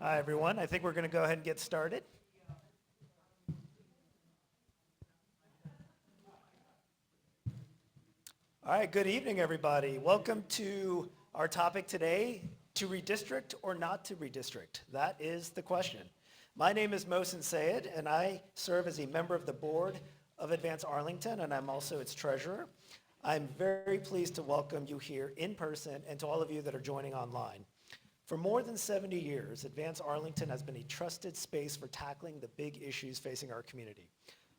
Hi, everyone. I think we're going to go ahead and get started. All right, good evening, everybody. Welcome to our topic today, to redistrict or not to redistrict. That is the question. My name is Mohsen Sayed, and I serve as a member of the board of Advance Arlington, and I'm also its treasurer. I'm very pleased to welcome you here in person and to all of you that are joining online. For more than 70 years, Advance Arlington has been a trusted space for tackling the big issues facing our community.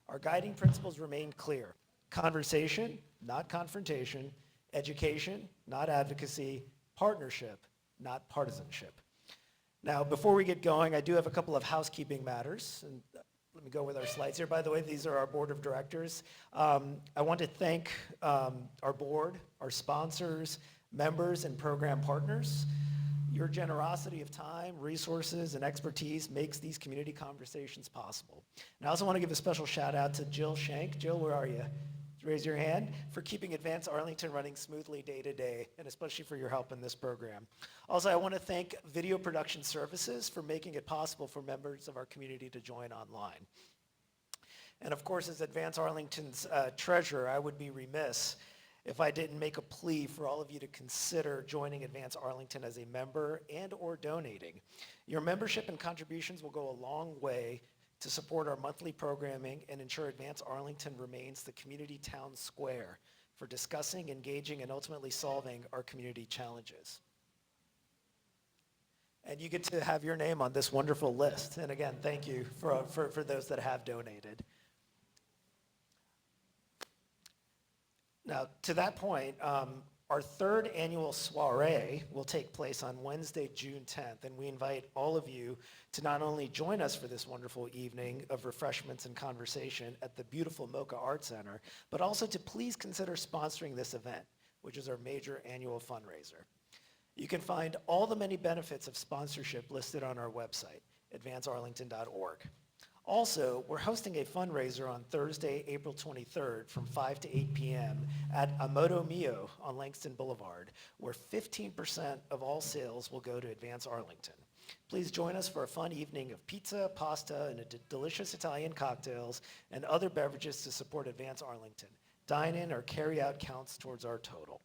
Our guiding principles remain clear: conversation, not confrontation; education, not advocacy; partnership, not partisanship. Now, before we get going, I do have a couple of housekeeping matters. And let me go with our slides here. By the way, these are our board of directors. I want to thank our board, our sponsors, members, and program partners. Your generosity of time, resources, and expertise makes these community conversations possible. And I also want to give a special shout out to Jill Shank. Jill, where are you? Raise your hand, for keeping Advance Arlington running smoothly day to day, and especially for your help in this program. Also, I want to thank Video Production Services for making it possible for members of our community to join online. And of course, as Advance Arlington's treasurer, I would be remiss if I didn't make a plea for all of you to consider joining Advance Arlington as a member and or donating. Your membership and contributions will go a long way to support our monthly programming and ensure Advance Arlington remains the community town square for discussing, engaging, and ultimately solving our community challenges. And you get to have your name on this wonderful list. And again, thank you for those that have donated. Now, to that point, our third annual soiree will take place on Wednesday, June 10th, and we invite all of you to not only join us for this wonderful evening of refreshments and conversation at the beautiful Mocha Art Center, but also to please consider sponsoring this event, which is our major annual fundraiser. You can find all the many benefits of sponsorship listed on our website, advancearlington.org. Also, we're hosting a fundraiser on Thursday, April 23rd from 5 to 8 p.m. at Amoto Mio on Langston Boulevard, where 15% of all sales will go to Advance Arlington. Please join us for a fun evening of pizza, pasta, and delicious Italian cocktails and other beverages to support Advance Arlington. Dine-in or carry-out counts towards our total.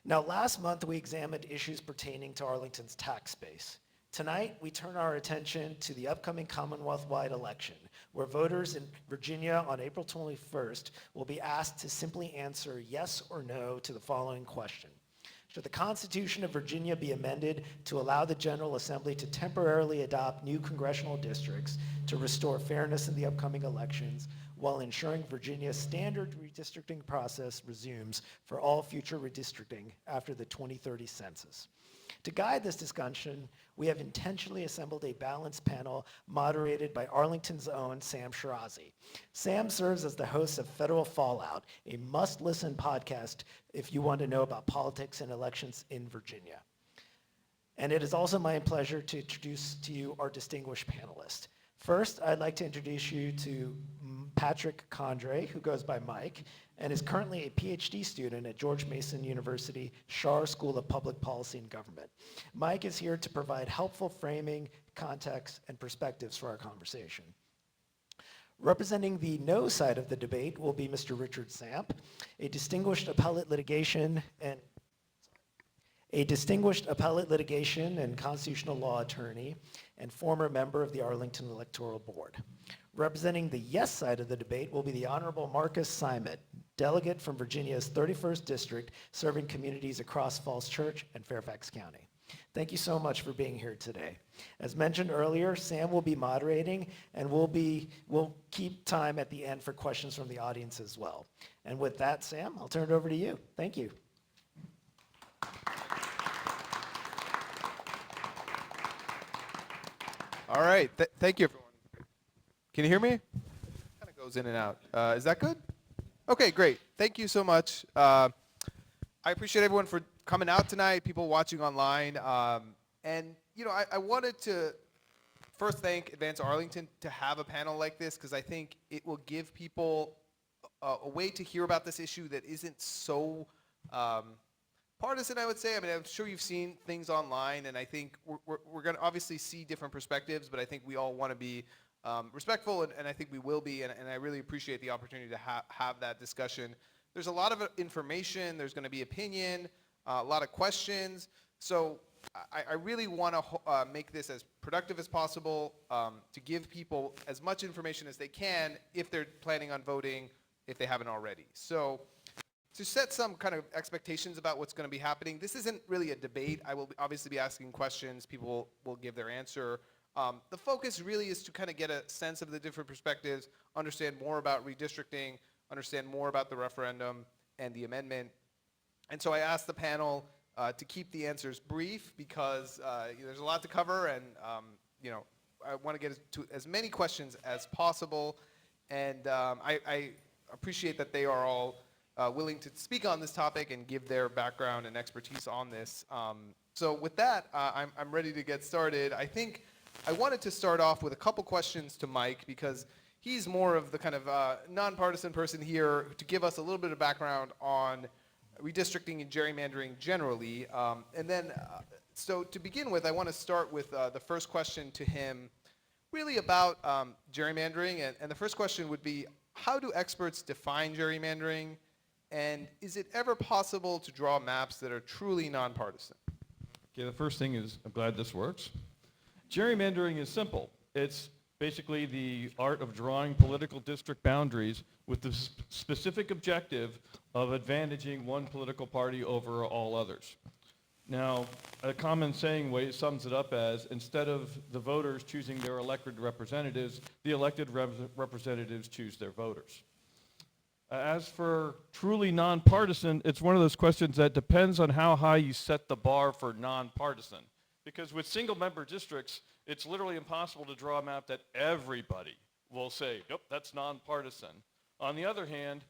Now, last month we examined issues pertaining to Arlington's tax base. Tonight, we turn our attention to the upcoming Commonwealth-wide election, where voters in Virginia on April 21st will be asked to simply answer yes or no to the following question. Should the Constitution of Virginia be amended to allow the General Assembly to temporarily adopt new congressional districts to restore fairness in the upcoming elections, while ensuring Virginia's standard redistricting process resumes for all future redistricting after the 2030 census? To guide this discussion, we have intentionally assembled a balanced panel moderated by Arlington's own Sam Shirazi. Sam serves as the host of Federal Fallout, a must-listen podcast if you want to know about politics and elections in Virginia. And it is also my pleasure to introduce to you our distinguished panelists. First, I'd like to introduce you to Patrick Condray, who goes by Mike, and is currently a PhD student at George Mason University Schar School of Public Policy and Government. Mike is here to provide helpful framing, context, and perspectives for our conversation. Representing the no side of the debate will be Mr. Richard Samp, a distinguished appellate litigation and constitutional law attorney and former member of the Arlington Electoral Board. Representing the yes side of the debate will be the Honorable Marcus Simon, delegate from Virginia's 31st District, serving communities across Falls Church and Fairfax County. Thank you so much for being here today. As mentioned earlier, Sam will be moderating, and we'll keep time at the end for questions from the audience as well. And with that, Sam, I'll turn it over to you. Thank you. All right, thank you, everyone. Can you hear me? Kind of goes in and out. Is that good? Okay, great. Thank you so much. I appreciate everyone for coming out tonight, people watching online. And, I wanted to first thank Advance Arlington to have a panel like this, because I think it will give people a way to hear about this issue that isn't so part partisan, I would say. I mean, I'm sure you've seen things online, and I think we're going to obviously see different perspectives, but I think we all want to be respectful, and I think we will be, and I really appreciate the opportunity to have that discussion. There's a lot of information, there's going to be opinion, a lot of questions, so I really want to make this as productive as possible to give people as much information as they can if they're planning on voting, if they haven't already. So to set some kind of expectations about what's going to be happening, this isn't really a debate. I will obviously be asking questions. People will give their answer. The focus really is to kind of get a sense of the different perspectives, understand more about redistricting, understand more about the referendum and the amendment. And so I asked the panel to keep the answers brief because there's a lot to cover, and I want to get to as many questions as possible. And I appreciate that they are all willing to speak on this topic and give their background and expertise on this. So with that, I'm ready to get started. I think I wanted to start off with a couple questions to Mike because he's more of the kind of nonpartisan person here to give us a little bit of background on redistricting and gerrymandering generally. And then, so to begin with, I want to start with the first question to him, really about gerrymandering. And the first question would be, how do experts define gerrymandering? And is it ever possible to draw maps that are truly nonpartisan? Okay, the first thing is, I'm glad this works. Gerrymandering is simple. It's basically the art of drawing political district boundaries with the specific objective of advantaging one political party over all others. Now, a common saying way sums it up as, instead of the voters choosing their elected representatives, the elected representatives choose their voters. As for truly nonpartisan, it's one of those questions that depends on how high you set the bar for nonpartisan. Because with single-member districts, it's literally impossible to draw a map that everybody will say, yep, that's nonpartisan. On the other hand,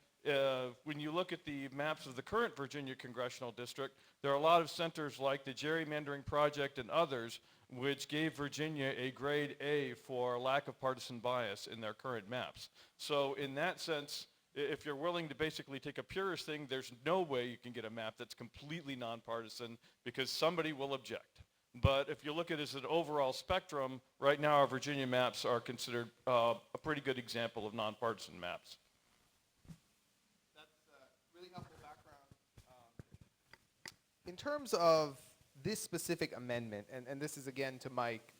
when you look at the maps of the current Virginia congressional district, there are a lot of centers like the Gerrymandering Project and others which gave Virginia a grade A for lack of partisan bias in their current maps. So in that sense, if you're willing to basically take a purist thing, there's no way you can get a map that's completely nonpartisan because somebody will object. But if you look at it as an overall spectrum, right now our Virginia maps are considered a pretty good example of nonpartisan maps. That's a really helpful background. In terms of this specific amendment, and this is again to Mike,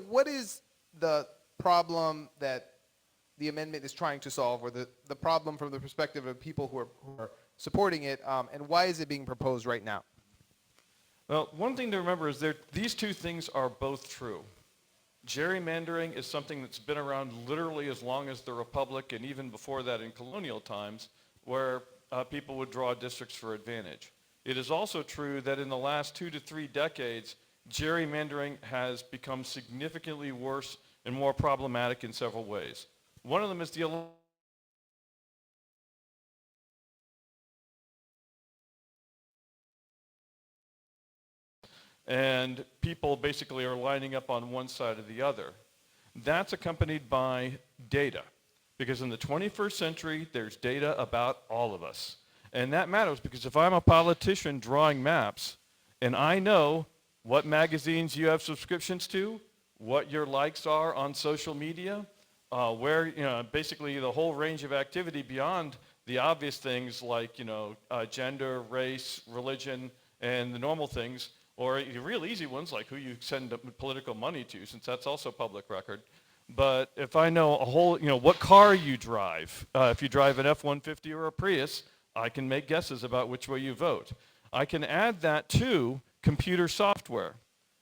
what is the problem that the amendment is trying to solve, or the problem from the perspective of people who are supporting it, and why is it being proposed right now? Well, one thing to remember is these two things are both true. Gerrymandering is something that's been around literally as long as the Republic, and even before that in colonial times, where people would draw districts for advantage. It is also true that in the last 2 to 3 decades, gerrymandering has become significantly worse and more problematic in several ways. One of them is the and people basically are lining up on one side or the other. That's accompanied by data, because in the 21st century, there's data about all of us. And that matters because if I'm a politician drawing maps, and I know what magazines you have subscriptions to, what your likes are on social media, where, basically the whole range of activity beyond the obvious things like, gender, race, religion, and the normal things, or real easy ones like who you send political money to, since that's also public record. But if I know a whole, what car you drive, if you drive an F-150 or a Prius, I can make guesses about which way you vote. I can add that to computer software.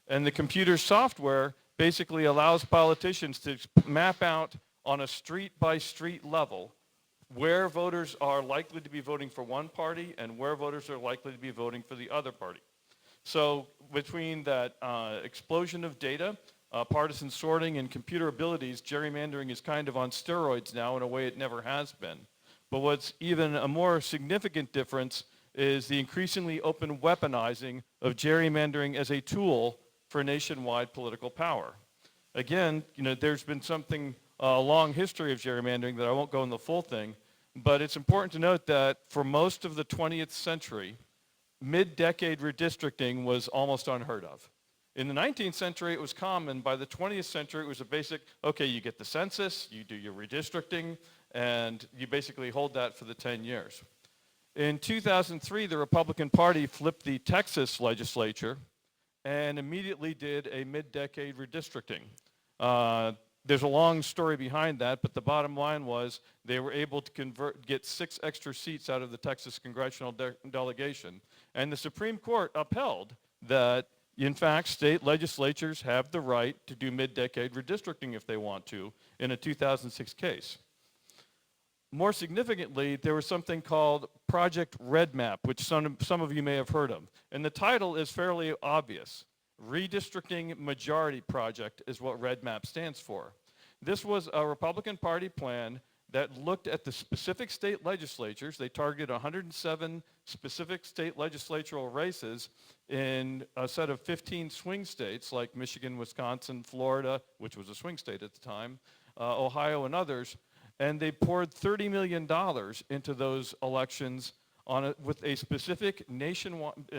And the computer software basically allows politicians to map out on a street-by-street level where voters are likely to be voting for one party and where voters are likely to be voting for the other party. So between that explosion of data, partisan sorting, and computer abilities, gerrymandering is kind of on steroids now in a way it never has been. But what's even a more significant difference is the increasingly open weaponizing of gerrymandering as a tool for nationwide political power. Again, there's been a long history of gerrymandering that I won't go in the full thing, but it's important to note that for most of the 20th century, mid-decade redistricting was almost unheard of. In the 19th century, it was common. By the 20th century, it was a basic, okay, you get the census, you do your redistricting, and you basically hold that for the 10 years. In 2003, the Republican Party flipped the Texas legislature and immediately did a mid-decade redistricting. There's a long story behind that, but the bottom line was they were able to get 6 extra seats out of the Texas congressional delegation. And the Supreme Court upheld that, in fact, state legislatures have the right to do mid-decade redistricting if they want to in a 2006 case. More significantly, there was something called Project Red Map, which some of you may have heard of. And the title is fairly obvious. Redistricting Majority Project is what Red Map stands for. This was a Republican Party plan that looked at the specific state legislatures. They targeted 107 specific state legislatural races in a set of 15 swing states like Michigan, Wisconsin, Florida, which was a swing state at the time, Ohio, and others. And they poured $30 million into those elections with a specific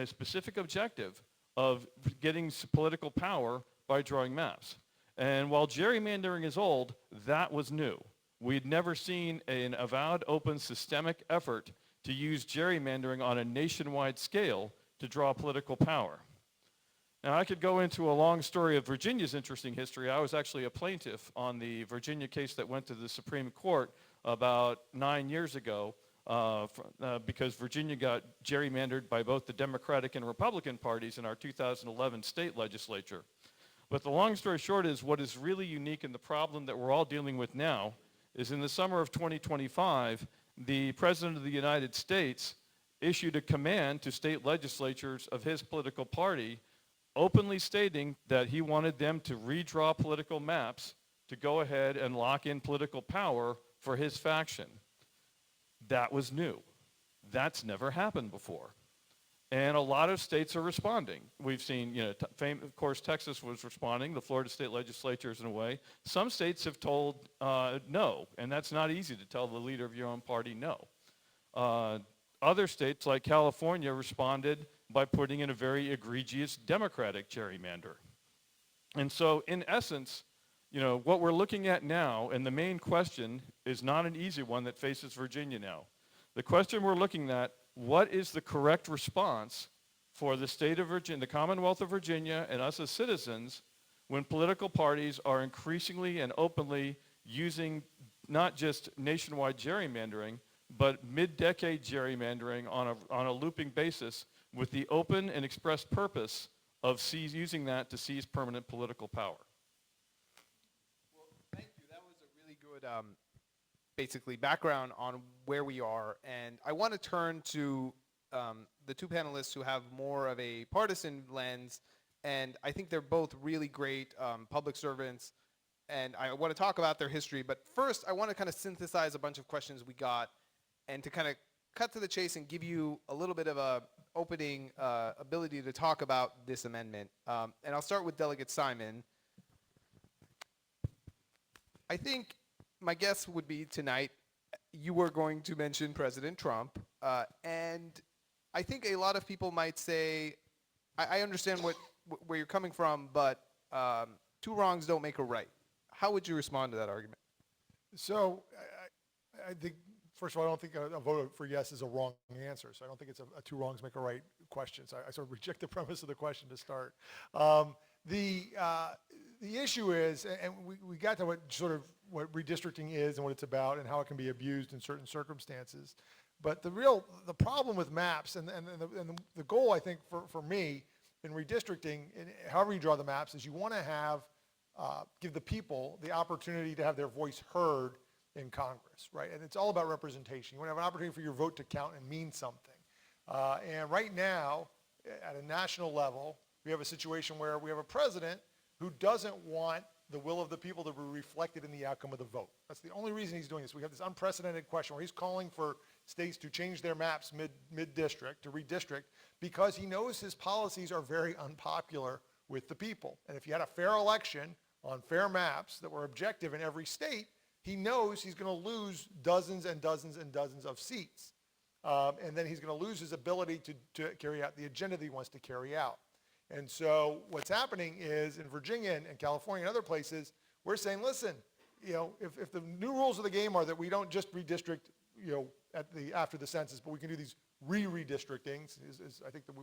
specific objective of getting political power by drawing maps. And while gerrymandering is old, that was new. We'd never seen an avowed, open, systemic effort to use gerrymandering on a nationwide scale to draw political power. Now, I could go into a long story of Virginia's interesting history. I was actually a plaintiff on the Virginia case that went to the Supreme Court about 9 years ago because Virginia got gerrymandered by both the Democratic and Republican parties in our 2011 state legislature. But the long story short is what is really unique in the problem that we're all dealing with now is in the summer of 2025, the President of the United States issued a command to state legislatures of his political party openly stating that he wanted them to redraw political maps to go ahead and lock in political power for his faction. That was new. That's never happened before. And a lot of states are responding. We've seen, of course, Texas was responding, the Florida state legislatures in a way. Some states have told no, and that's not easy to tell the leader of your own party no. Other states like California responded by putting in a very egregious Democratic gerrymander. And so in essence, what we're looking at now, and the main question is not an easy one that faces Virginia now. The question we're looking at, what is the correct response for the state of Virginia, the Commonwealth of Virginia, and us as citizens when political parties are increasingly and openly using not just nationwide gerrymandering, but mid-decade gerrymandering on a looping basis with the open and expressed purpose of using that to seize permanent political power. Well, thank you. That was a really good, basically, background on where we are. And I want to turn to the two panelists who have more of a partisan lens. And I think they're both really great public servants. And I want to talk about their history. But first, I want to kind of synthesize a bunch of questions we got and to kind of cut to the chase and give you a little bit of a opening ability to talk about this amendment. And I'll start with Delegate Simon. I think my guess would be tonight you were going to mention President Trump. And I think a lot of people might say, I understand where you're coming from, but two wrongs don't make a right. How would you respond to that argument? So I think, first of all, I don't think a vote for yes is a wrong answer. So I don't think it's a two wrongs make a right question. So I sort of reject the premise of the question to start. The issue is, and we got to what redistricting is and what it's about and how it can be abused in certain circumstances. But the problem with maps and the goal, I think, for me in redistricting, however you draw the maps, is you want to have give the people the opportunity to have their voice heard in Congress, right? And it's all about representation. You want to have an opportunity for your vote to count and mean something. And right now, at a national level, we have a situation where we have a president who doesn't want the will of the people to be reflected in the outcome of the vote. That's the only reason he's doing this. We have this unprecedented question where he's calling for states to change their maps mid-district, to redistrict, because he knows his policies are very unpopular with the people. And if you had a fair election on fair maps that were objective in every state, he knows he's going to lose dozens and dozens and dozens of seats. and then he's going to lose his ability to carry out the agenda that he wants to carry out. And so what's happening is in Virginia and California and other places, we're saying, listen, if the new rules of the game are that we don't just redistrict, after the census, but we can do these redistrictings, I think that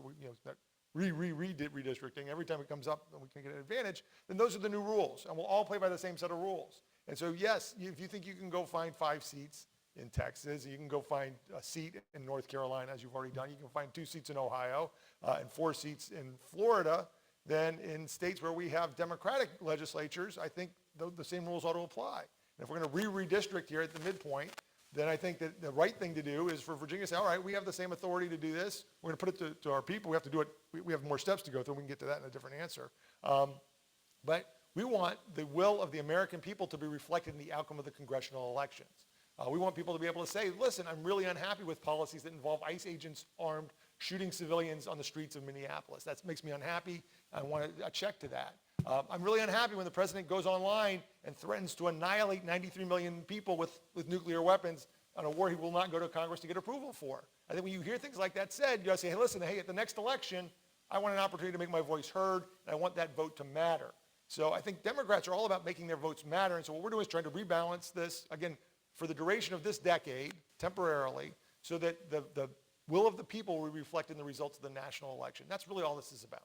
that redistricting, every time it comes up and we can get an advantage, then those are the new rules, and we'll all play by the same set of rules. And so yes, if you think you can go find 5 seats in Texas, you can go find a seat in North Carolina, as you've already done, you can find 2 seats in Ohio, and 4 seats in Florida, then in states where we have Democratic legislatures, I think the same rules ought to apply. And if we're going to redistrict here at the midpoint, then I think that the right thing to do is for Virginia to say, all right, we have the same authority to do this. We're going to put it to our people. We have to do it. We have more steps to go through. We can get to that in a different answer. But we want the will of the American people to be reflected in the outcome of the congressional elections. We want people to be able to say, listen, I'm really unhappy with policies that involve ICE agents armed shooting civilians on the streets of Minneapolis. That makes me unhappy. I want a check to that. I'm really unhappy when the president goes online and threatens to annihilate 93 million people with nuclear weapons on a war he will not go to Congress to get approval for. I think when you hear things like that said, you got to say, hey, listen, at the next election, I want an opportunity to make my voice heard, and I want that vote to matter. So I think Democrats are all about making their votes matter, and so what we're doing is trying to rebalance this, again, for the duration of this decade, temporarily, so that the will of the people will reflect in the results of the national election. That's really all this is about.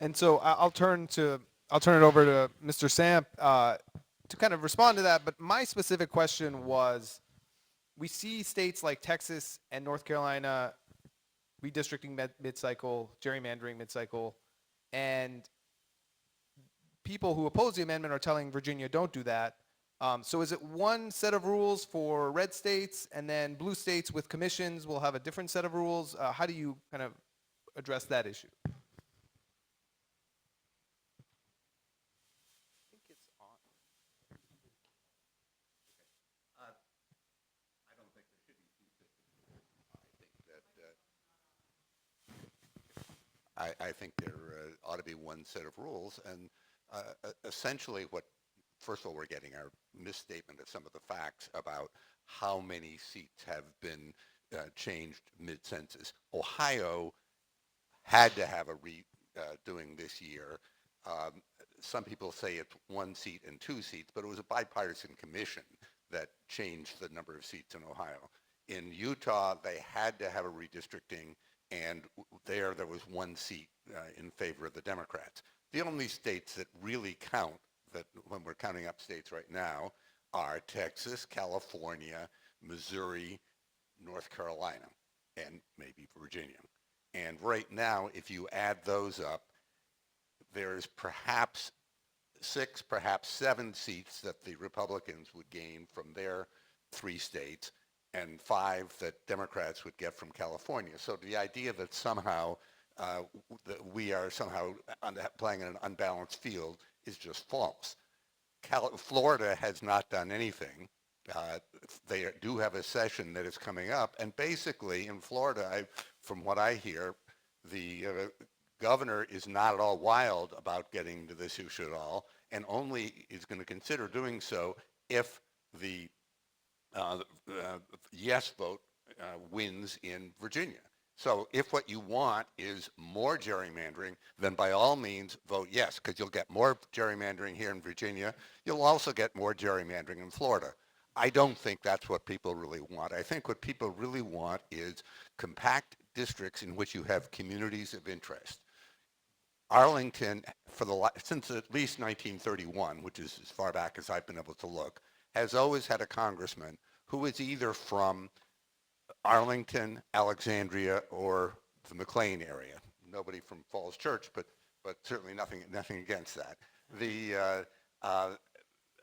And so I'll turn it over to Mr. Samp to kind of respond to that. But my specific question was, we see states like Texas and North Carolina redistricting mid-cycle, gerrymandering mid-cycle, and people who oppose the amendment are telling Virginia, don't do that. So is it one set of rules for red states, and then blue states with commissions will have a different set of rules? How do you kind of address that issue? I think there ought to be one set of rules, and essentially first of all, we're getting our misstatement of some of the facts about how many seats have been changed mid-census. Ohio had to have a redoing this year. Some people say it's 1 seat and 2 seats, but it was a bipartisan commission that changed the number of seats in Ohio. In Utah, they had to have a redistricting, and there was 1 seat in favor of the Democrats. The only states that really count, that when we're counting up states right now, are Texas, California, Missouri, North Carolina, and maybe Virginia. And right now, if you add those up, there's perhaps 6, perhaps 7 seats that the Republicans would gain from their 3 states, and 5 that Democrats would get from California. So the idea that somehow that we are somehow playing in an unbalanced field is just false. Florida has not done anything. They do have a session that is coming up, and basically in Florida, from what I hear, the governor is not at all wild about getting to this issue at all, and only is going to consider doing so if the yes vote wins in Virginia. So if what you want is more gerrymandering, then by all means vote yes, because you'll get more gerrymandering here in Virginia. You'll also get more gerrymandering in Florida. I don't think that's what people really want. I think what people really want is compact districts in which you have communities of interest. Arlington, since at least 1931, which is as far back as I've been able to look, has always had a congressman who is either from Arlington, Alexandria, or the McLean area. Nobody from Falls Church, but certainly nothing against that.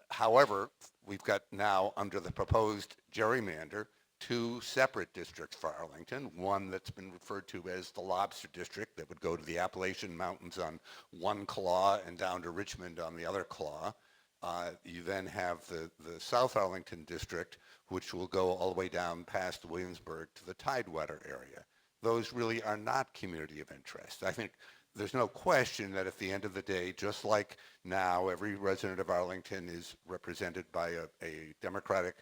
However, we've got now under the proposed gerrymander 2 separate districts for Arlington. One that's been referred to as the Lobster District that would go to the Appalachian Mountains on one claw and down to Richmond on the other claw. You then have the South Arlington District, which will go all the way down past Williamsburg to the Tidewater area. Those really are not community of interest. I think there's no question that at the end of the day, just like now, every resident of Arlington is represented by a Democratic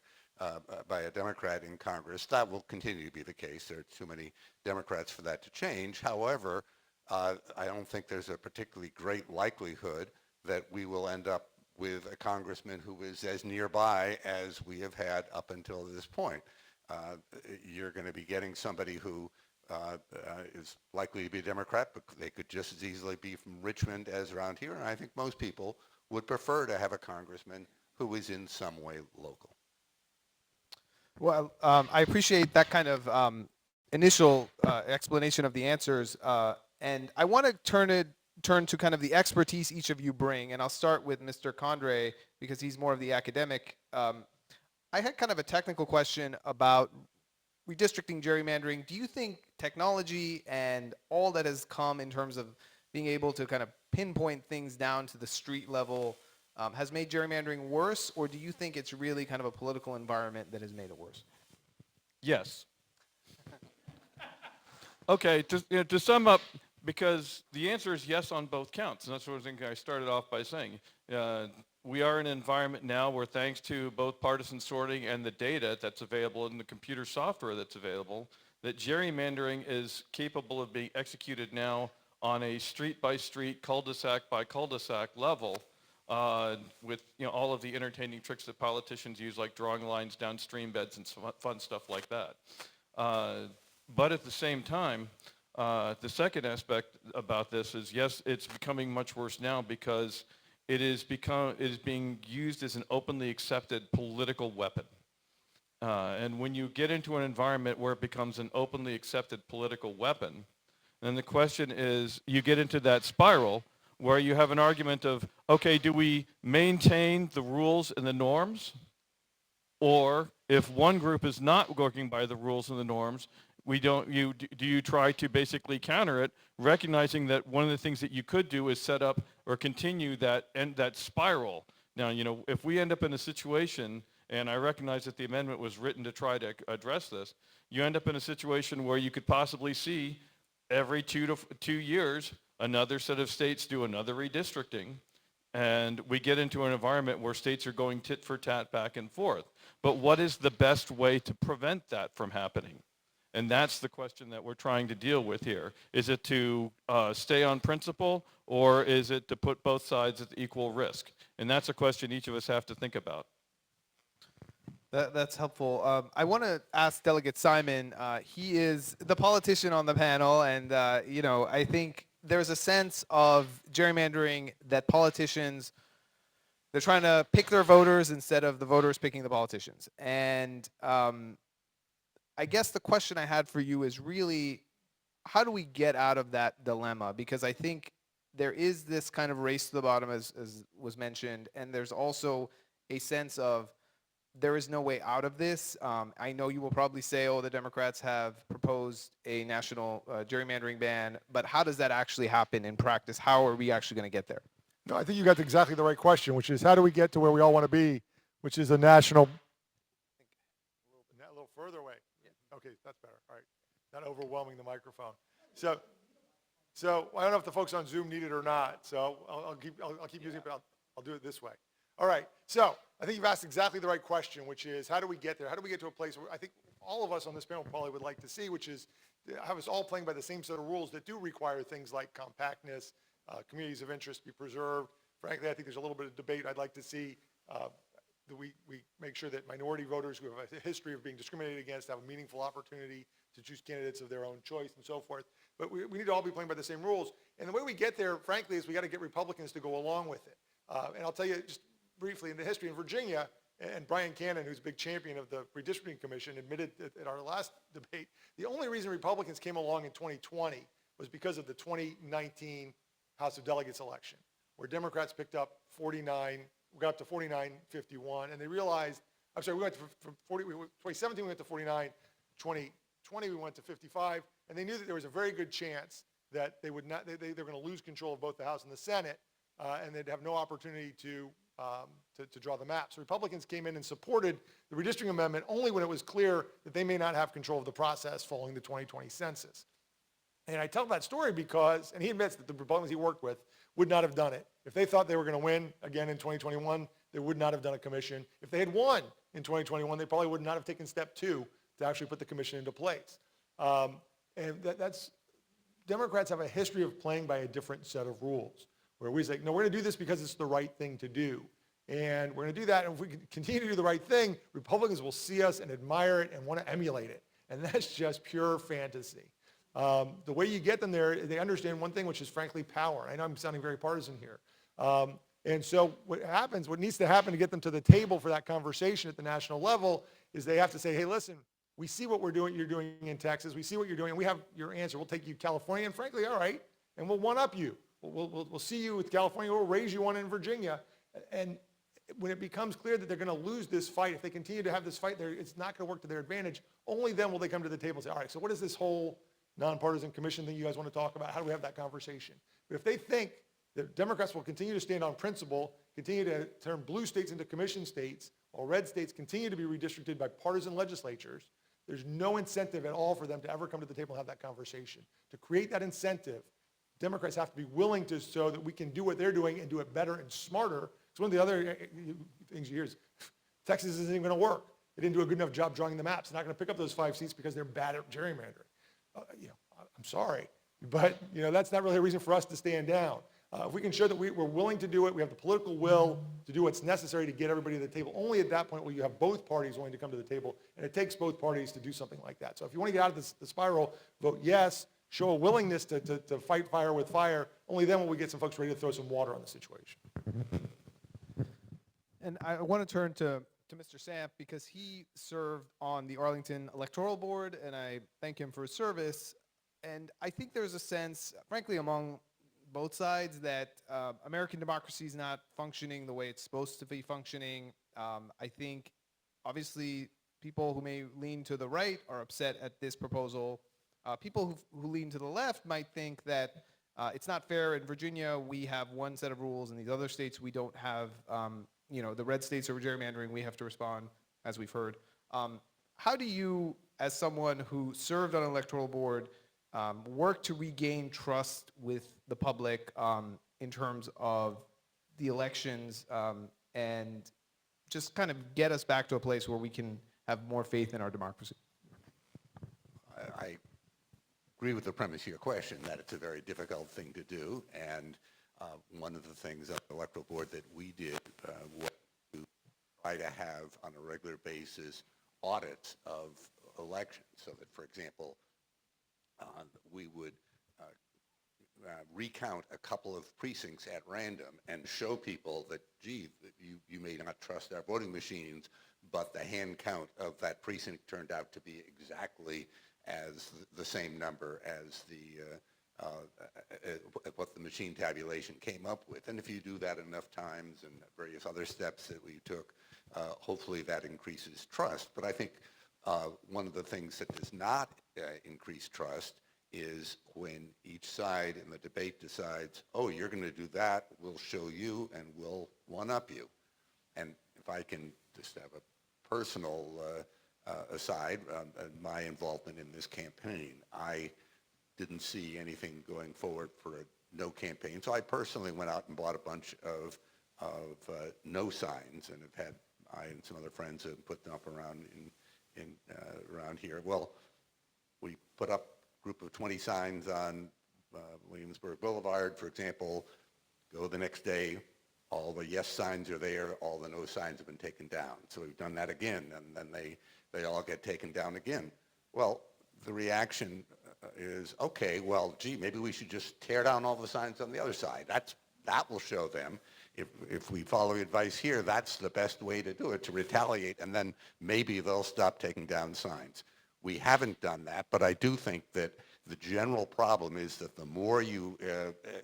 by a Democrat in Congress. That will continue to be the case. There are too many Democrats for that to change. However, I don't think there's a particularly great likelihood that we will end up with a congressman who is as nearby as we have had up until this point. You're going to be getting somebody who is likely to be a Democrat, but they could just as easily be from Richmond as around here. And I think most people would prefer to have a congressman who is in some way local. Well, I appreciate that kind of initial explanation of the answers, and I want to turn to kind of the expertise each of you bring, and I'll start with Mr. Condray because he's more of the academic. I had kind of a technical question about redistricting, gerrymandering. Do you think technology and all that has come in terms of being able to kind of pinpoint things down to the street level has made gerrymandering worse, or do you think it's really kind of a political environment that has made it worse? Yes. Okay, to sum up, because the answer is yes on both counts, and that's what I started off by saying. We are in an environment now where, thanks to both partisan sorting and the data that's available and the computer software that's available, that gerrymandering is capable of being executed now on a street-by-street, cul-de-sac-by-cul-de-sac level, with all of the entertaining tricks that politicians use, like drawing lines down stream beds and fun stuff like that. But at the same time, the second aspect about this is, yes, it's becoming much worse now because it is being used as an openly accepted political weapon. And when you get into an environment where it becomes an openly accepted political weapon, then the question is, you get into that spiral where you have an argument of, okay, do we maintain the rules and the norms? Or if one group is not working by the rules and the norms, do you try to basically counter it, recognizing that one of the things that you could do is set up or continue that spiral. Now, if we end up in a situation, and I recognize that the amendment was written to try to address this, you end up in a situation where you could possibly see every 2 years another set of states do another redistricting, and we get into an environment where states are going tit for tat back and forth. But what is the best way to prevent that from happening? And that's the question that we're trying to deal with here. Is it to stay on principle, or is it to put both sides at equal risk? And that's a question each of us have to think about. That's helpful. I want to ask Delegate Simon. He is the politician on the panel, and I think there's a sense of gerrymandering that politicians, they're trying to pick their voters instead of the voters picking the politicians. And I guess the question I had for you is really, how do we get out of that dilemma? Because I think there is this kind of race to the bottom, as was mentioned, and there's also a sense of there is no way out of this. I know you will probably say, oh, the Democrats have proposed a national gerrymandering ban, but how does that actually happen in practice? How are we actually going to get there? No, I think you got exactly the right question, which is how do we get to where we all want to be, which is a national. A little further away. Yeah. Okay, that's better. All right, not overwhelming the microphone. So I don't know if the folks on Zoom need it or not. So I'll keep using it, but I'll do it this way. All right. So I think you've asked exactly the right question, which is how do we get there? How do we get to a place where I think all of us on this panel probably would like to see, which is have us all playing by the same set of rules that do require things like compactness, communities of interest be preserved. Frankly, I think there's a little bit of debate. I'd like to see that we make sure that minority voters who have a history of being discriminated against have a meaningful opportunity to choose candidates of their own choice and so forth. But we need to all be playing by the same rules. And the way we get there, frankly, is we got to get Republicans to go along with it. And I'll tell you just briefly in the history in Virginia, and Brian Cannon, who's a big champion of the Redistricting Commission, admitted at our last debate, the only reason Republicans came along in 2020 was because of the 2019 House of Delegates election, where Democrats picked up 49, we got up to 49-51, and they realized, I'm sorry, we went from 2017 we went to 49, 2020 we went to 55, and they knew that there was a very good chance that they would not, they were going to lose control of both the House and the Senate, and they'd have no opportunity to draw the map. So Republicans came in and supported the redistricting amendment only when it was clear that they may not have control of the process following the 2020 census. And I tell that story because, and he admits that the Republicans he worked with would not have done it. If they thought they were going to win again in 2021, they would not have done a commission. If they had won in 2021, they probably would not have taken step 2 to actually put the commission into place. And that's Democrats have a history of playing by a different set of rules, where we say, no, we're going to do this because it's the right thing to do. And we're going to do that, and if we continue to do the right thing, Republicans will see us and admire it and want to emulate it. And that's just pure fantasy. The way you get them there, they understand one thing, which is frankly power. I know I'm sounding very partisan here. And so what needs to happen to get them to the table for that conversation at the national level is they have to say, hey, listen, we see what you're doing in Texas. We see what you're doing, and we have your answer. We'll take you to California, and frankly, all right, and we'll one-up you. We'll see you with California. We'll raise you one in Virginia. And when it becomes clear that they're going to lose this fight, if they continue to have this fight there, it's not going to work to their advantage. Only then will they come to the table and say, all right, so what is this whole nonpartisan commission thing you guys want to talk about? How do we have that conversation? But if they think that Democrats will continue to stand on principle, continue to turn blue states into commission states, while red states continue to be redistricted by partisan legislatures, there's no incentive at all for them to ever come to the table and have that conversation. To create that incentive, Democrats have to be willing to so that we can do what they're doing and do it better and smarter. Because one of the other things you hear is Texas isn't even going to work. They didn't do a good enough job drawing the maps. They're not going to pick up those 5 seats because they're bad at gerrymandering. I'm sorry, but that's not really a reason for us to stand down. If we can show that we're willing to do it, we have the political will to do what's necessary to get everybody to the table, only at that point will you have both parties willing to come to the table, and it takes both parties to do something like that. So if you want to get out of the spiral, vote yes, show a willingness to fight fire with fire. Only then will we get some folks ready to throw some water on the situation. And I want to turn to Mr. Samp because he served on the Arlington Electoral Board, and I thank him for his service. And I think there's a sense, frankly, among both sides that American democracy is not functioning the way it's supposed to be functioning. I think, obviously, people who may lean to the right are upset at this proposal. People who lean to the left might think that it's not fair. In Virginia, we have one set of rules. In these other states, we don't have, the red states are gerrymandering. We have to respond, as we've heard. How do you, as someone who served on an electoral board, work to regain trust with the public in terms of the elections and just kind of get us back to a place where we can have more faith in our democracy? I agree with the premise of your question that it's a very difficult thing to do, and one of the things at the electoral board that we did was to try to have on a regular basis audits of elections, so that, for example, we would recount a couple of precincts at random and show people that, gee, you may not trust our voting machines, but the hand count of that precinct turned out to be exactly as the same number as what the machine tabulation came up with. And if you do that enough times and various other steps that we took, hopefully that increases trust. But I think one of the things that does not increase trust is when each side in the debate decides, oh, you're going to do that, we'll show you, and we'll one-up you. And if I can just have a personal aside, my involvement in this campaign, I didn't see anything going forward for a no campaign. So I personally went out and bought a bunch of no signs, and have had, I and some other friends have put them up around around here. Well, we put up a group of 20 signs on Williamsburg Boulevard, for example. Go the next day, all the yes signs are there, all the no signs have been taken down. So we've done that again, and then they all get taken down again. Well, the reaction is, okay, well, gee, maybe we should just tear down all the signs on the other side. That will show them. If we follow advice here, that's the best way to do it, to retaliate, and then maybe they'll stop taking down signs. We haven't done that, but I do think that the general problem is that the more you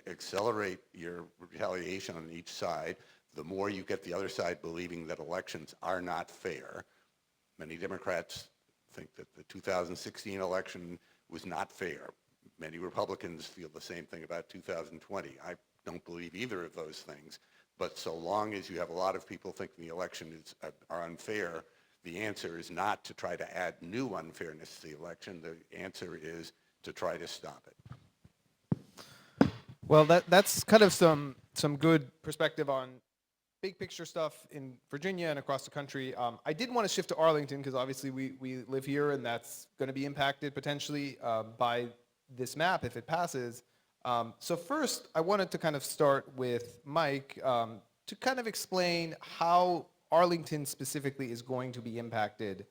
accelerate your retaliation on each side, the more you get the other side believing that elections are not fair. Many Democrats think that the 2016 election was not fair. Many Republicans feel the same thing about 2020. I don't believe either of those things. But so long as you have a lot of people thinking the elections are unfair, the answer is not to try to add new unfairness to the election. The answer is to try to stop it. Well, that's kind of some good perspective on big picture stuff in Virginia and across the country. I did want to shift to Arlington because obviously we live here, and that's going to be impacted potentially by this map if it passes. So first, I wanted to kind of start with Mike to kind of explain how Arlington specifically is going to be impacted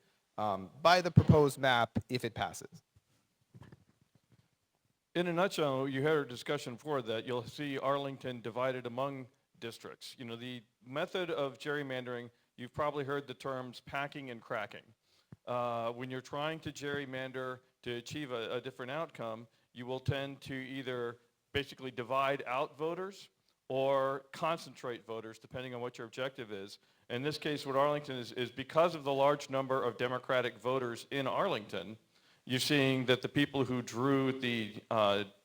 by the proposed map if it passes. In a nutshell, you had a discussion before that. You'll see Arlington divided among districts. You know, the method of gerrymandering, you've probably heard the terms packing and cracking. When you're trying to gerrymander to achieve a different outcome, you will tend to either basically divide out voters or concentrate voters, depending on what your objective is. In this case, what Arlington is because of the large number of Democratic voters in Arlington, you're seeing that the people who drew the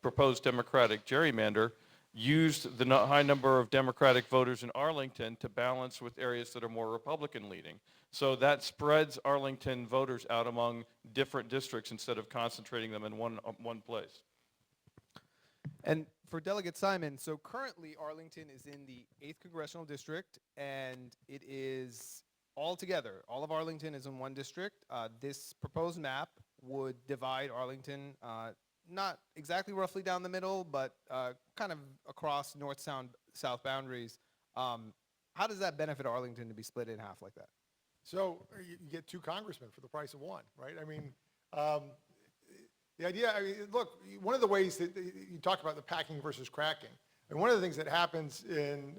proposed Democratic gerrymander used the high number of Democratic voters in Arlington to balance with areas that are more Republican leaning. So that spreads Arlington voters out among different districts instead of concentrating them in one place. And for Delegate Simon, so currently Arlington is in the 8th Congressional District, and it is all together. All of Arlington is in one district. This proposed map would divide Arlington, not exactly roughly down the middle, but kind of across north-south boundaries. How does that benefit Arlington to be split in half like that? So you get 2 congressmen for the price of 1, right? I mean, the idea, look, one of the ways that you talk about the packing versus cracking, and one of the things that happens in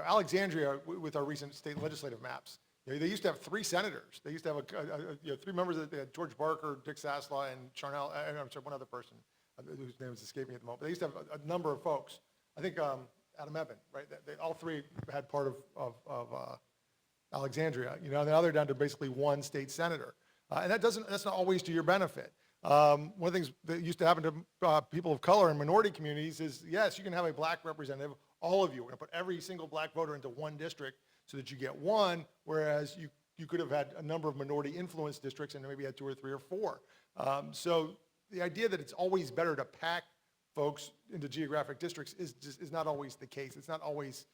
Alexandria with our recent state legislative maps, they used to have 3 senators. They used to have 3 members. They had George Barker, Dick Saslaw, and Charnel. I'm sorry, one other person whose name is escaping me at the moment. But they used to have a number of folks. I think Adam Evan, right? All 3 had part of Alexandria. And now they're down to basically 1 state senator, and that's not always to your benefit. One of the things that used to happen to people of color in minority communities is, yes, you can have a black representative, all of you. We're going to put every single black voter into 1 district so that you get 1, whereas you could have had a number of minority influence districts and maybe had 2 or 3 or 4. So the idea that it's always better to pack folks into geographic districts is not always the case. It's not always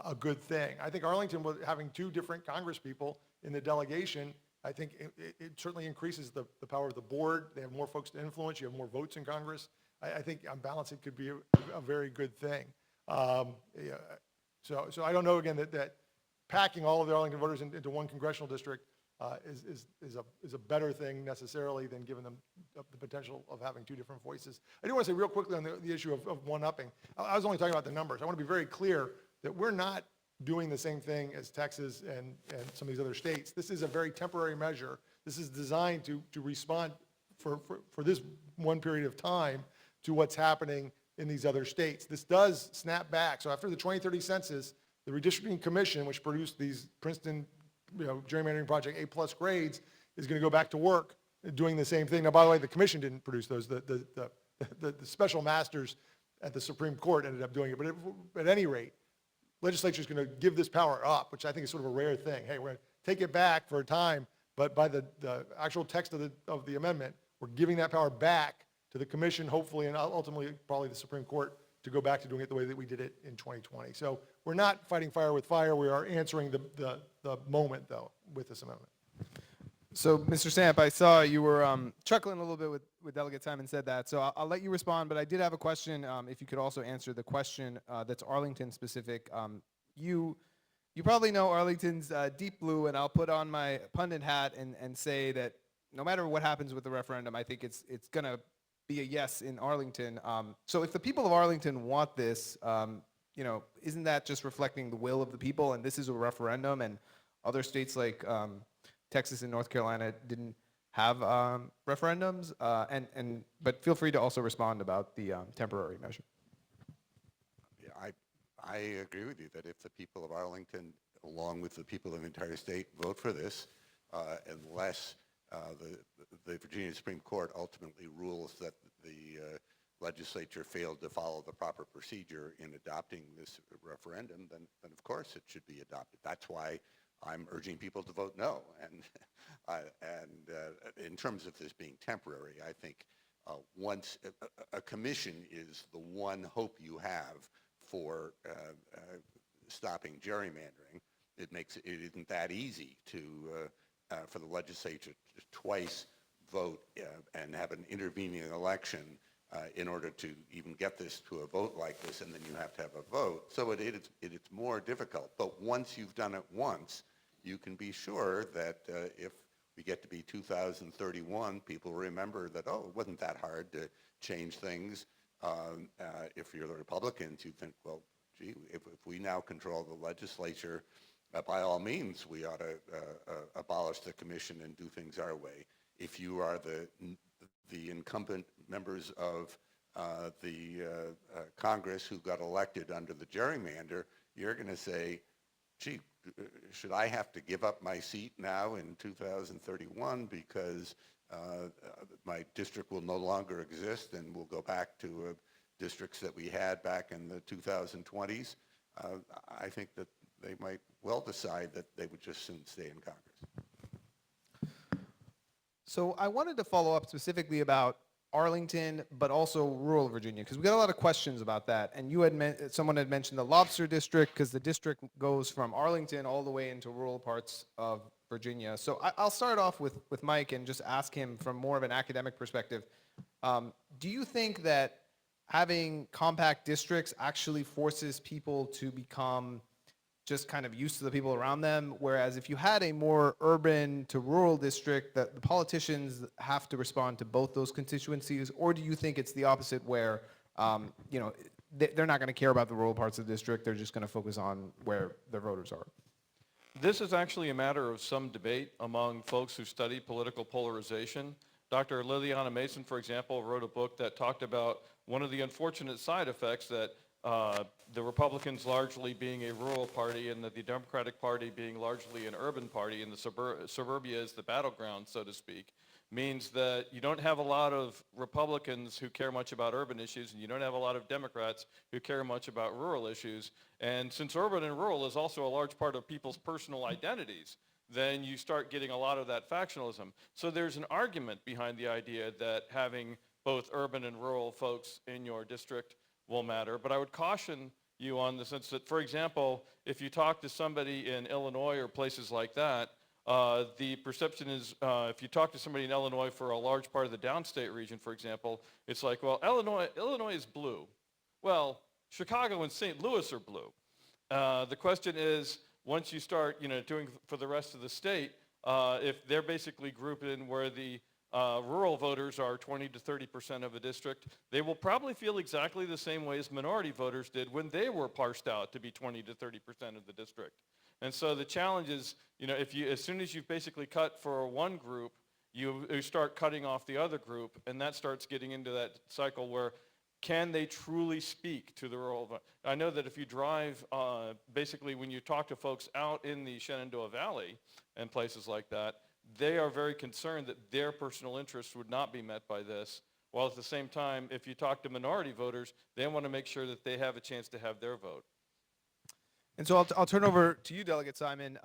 a good thing. I think Arlington, having 2 different congresspeople in the delegation, I think it certainly increases the power of the board. They have more folks to influence. You have more votes in Congress. I think on balance it could be a very good thing. So I don't know, again, that packing all of the Arlington voters into 1 congressional district is a better thing necessarily than giving them the potential of having 2 different voices. I do want to say real quickly on the issue of one-upping. I was only talking about the numbers. I want to be very clear that we're not doing the same thing as Texas and some of these other states. This is a very temporary measure. This is designed to respond for this one period of time to what's happening in these other states. This does snap back. So after the 2030 census, the Redistricting Commission, which produced these Princeton gerrymandering project A+ grades, is going to go back to work doing the same thing. Now, by the way, the commission didn't produce those. The special masters at the Supreme Court ended up doing it. But at any rate, legislature is going to give this power up, which I think is sort of a rare thing. Hey, we're going to take it back for a time, but by the actual text of the amendment, we're giving that power back to the commission, hopefully, and ultimately probably the Supreme Court, to go back to doing it the way that we did it in 2020. So we're not fighting fire with fire. We are answering the moment, though, with this amendment. So, Mr. Samp, I saw you were chuckling a little bit with Delegate Simon said that. So I'll let you respond, but I did have a question. If you could also answer the question that's Arlington specific. You probably know Arlington's deep blue, and I'll put on my pundit hat and say that no matter what happens with the referendum, I think it's going to be a yes in Arlington. So if the people of Arlington want this, isn't that just reflecting the will of the people? And this is a referendum, and other states like Texas and North Carolina didn't have referendums. But feel free to also respond about the temporary measure. Yeah, I agree with you that if the people of Arlington, along with the people of the entire state, vote for this, unless the Virginia Supreme Court ultimately rules that the legislature failed to follow the proper procedure in adopting this referendum, then of course it should be adopted. That's why I'm urging people to vote no. And in terms of this being temporary, I think once a commission is the one hope you have for stopping gerrymandering. It isn't that easy for the legislature to twice vote and have an intervening election in order to even get this to a vote like this, and then you have to have a vote. So it's more difficult. But once you've done it once, you can be sure that if we get to be 2031, people remember that, oh, it wasn't that hard to change things. If you're the Republicans, you think, well, gee, if we now control the legislature, by all means, we ought to abolish the commission and do things our way. If you are the incumbent members of the Congress who got elected under the gerrymander, you're going to say, gee, should I have to give up my seat now in 2031 because my district will no longer exist and we'll go back to districts that we had back in the 2020s? I think that they might well decide that they would just soon stay in Congress. So I wanted to follow up specifically about Arlington, but also rural Virginia, because we got a lot of questions about that. And you had someone had mentioned the lobster district, because the district goes from Arlington all the way into rural parts of Virginia. So I'll start off with Mike and just ask him from more of an academic perspective. Do you think that having compact districts actually forces people to become just kind of used to the people around them, whereas if you had a more urban to rural district, that the politicians have to respond to both those constituencies? Or do you think it's the opposite, where they're not going to care about the rural parts of the district, they're just going to focus on where their voters are? This is actually a matter of some debate among folks who study political polarization. Dr. Liliana Mason, for example, wrote a book that talked about one of the unfortunate side effects that the Republicans largely being a rural party and the Democratic Party being largely an urban party, and the suburbia is the battleground, so to speak, means that you don't have a lot of Republicans who care much about urban issues, and you don't have a lot of Democrats who care much about rural issues. And since urban and rural is also a large part of people's personal identities, then you start getting a lot of that factionalism. So there's an argument behind the idea that having both urban and rural folks in your district will matter. But I would caution you on the sense that, for example, if you talk to somebody in Illinois or places like that, the perception is, if you talk to somebody in Illinois for a large part of the downstate region, for example, it's like, well, Illinois is blue. Well, Chicago and St. Louis are blue. The question is, once you start doing for the rest of the state, if they're basically grouped in where the rural voters are 20 to 30% of a district, they will probably feel exactly the same way as minority voters did when they were parsed out to be 20 to 30% of the district. And so the challenge is, as soon as you've basically cut for one group, you start cutting off the other group, and that starts getting into that cycle where can they truly speak to the rural vote? I know that if you drive, basically when you talk to folks out in the Shenandoah Valley and places like that, they are very concerned that their personal interests would not be met by this, while at the same time, if you talk to minority voters, they want to make sure that they have a chance to have their vote. And so I'll turn over to you, Delegate Simon.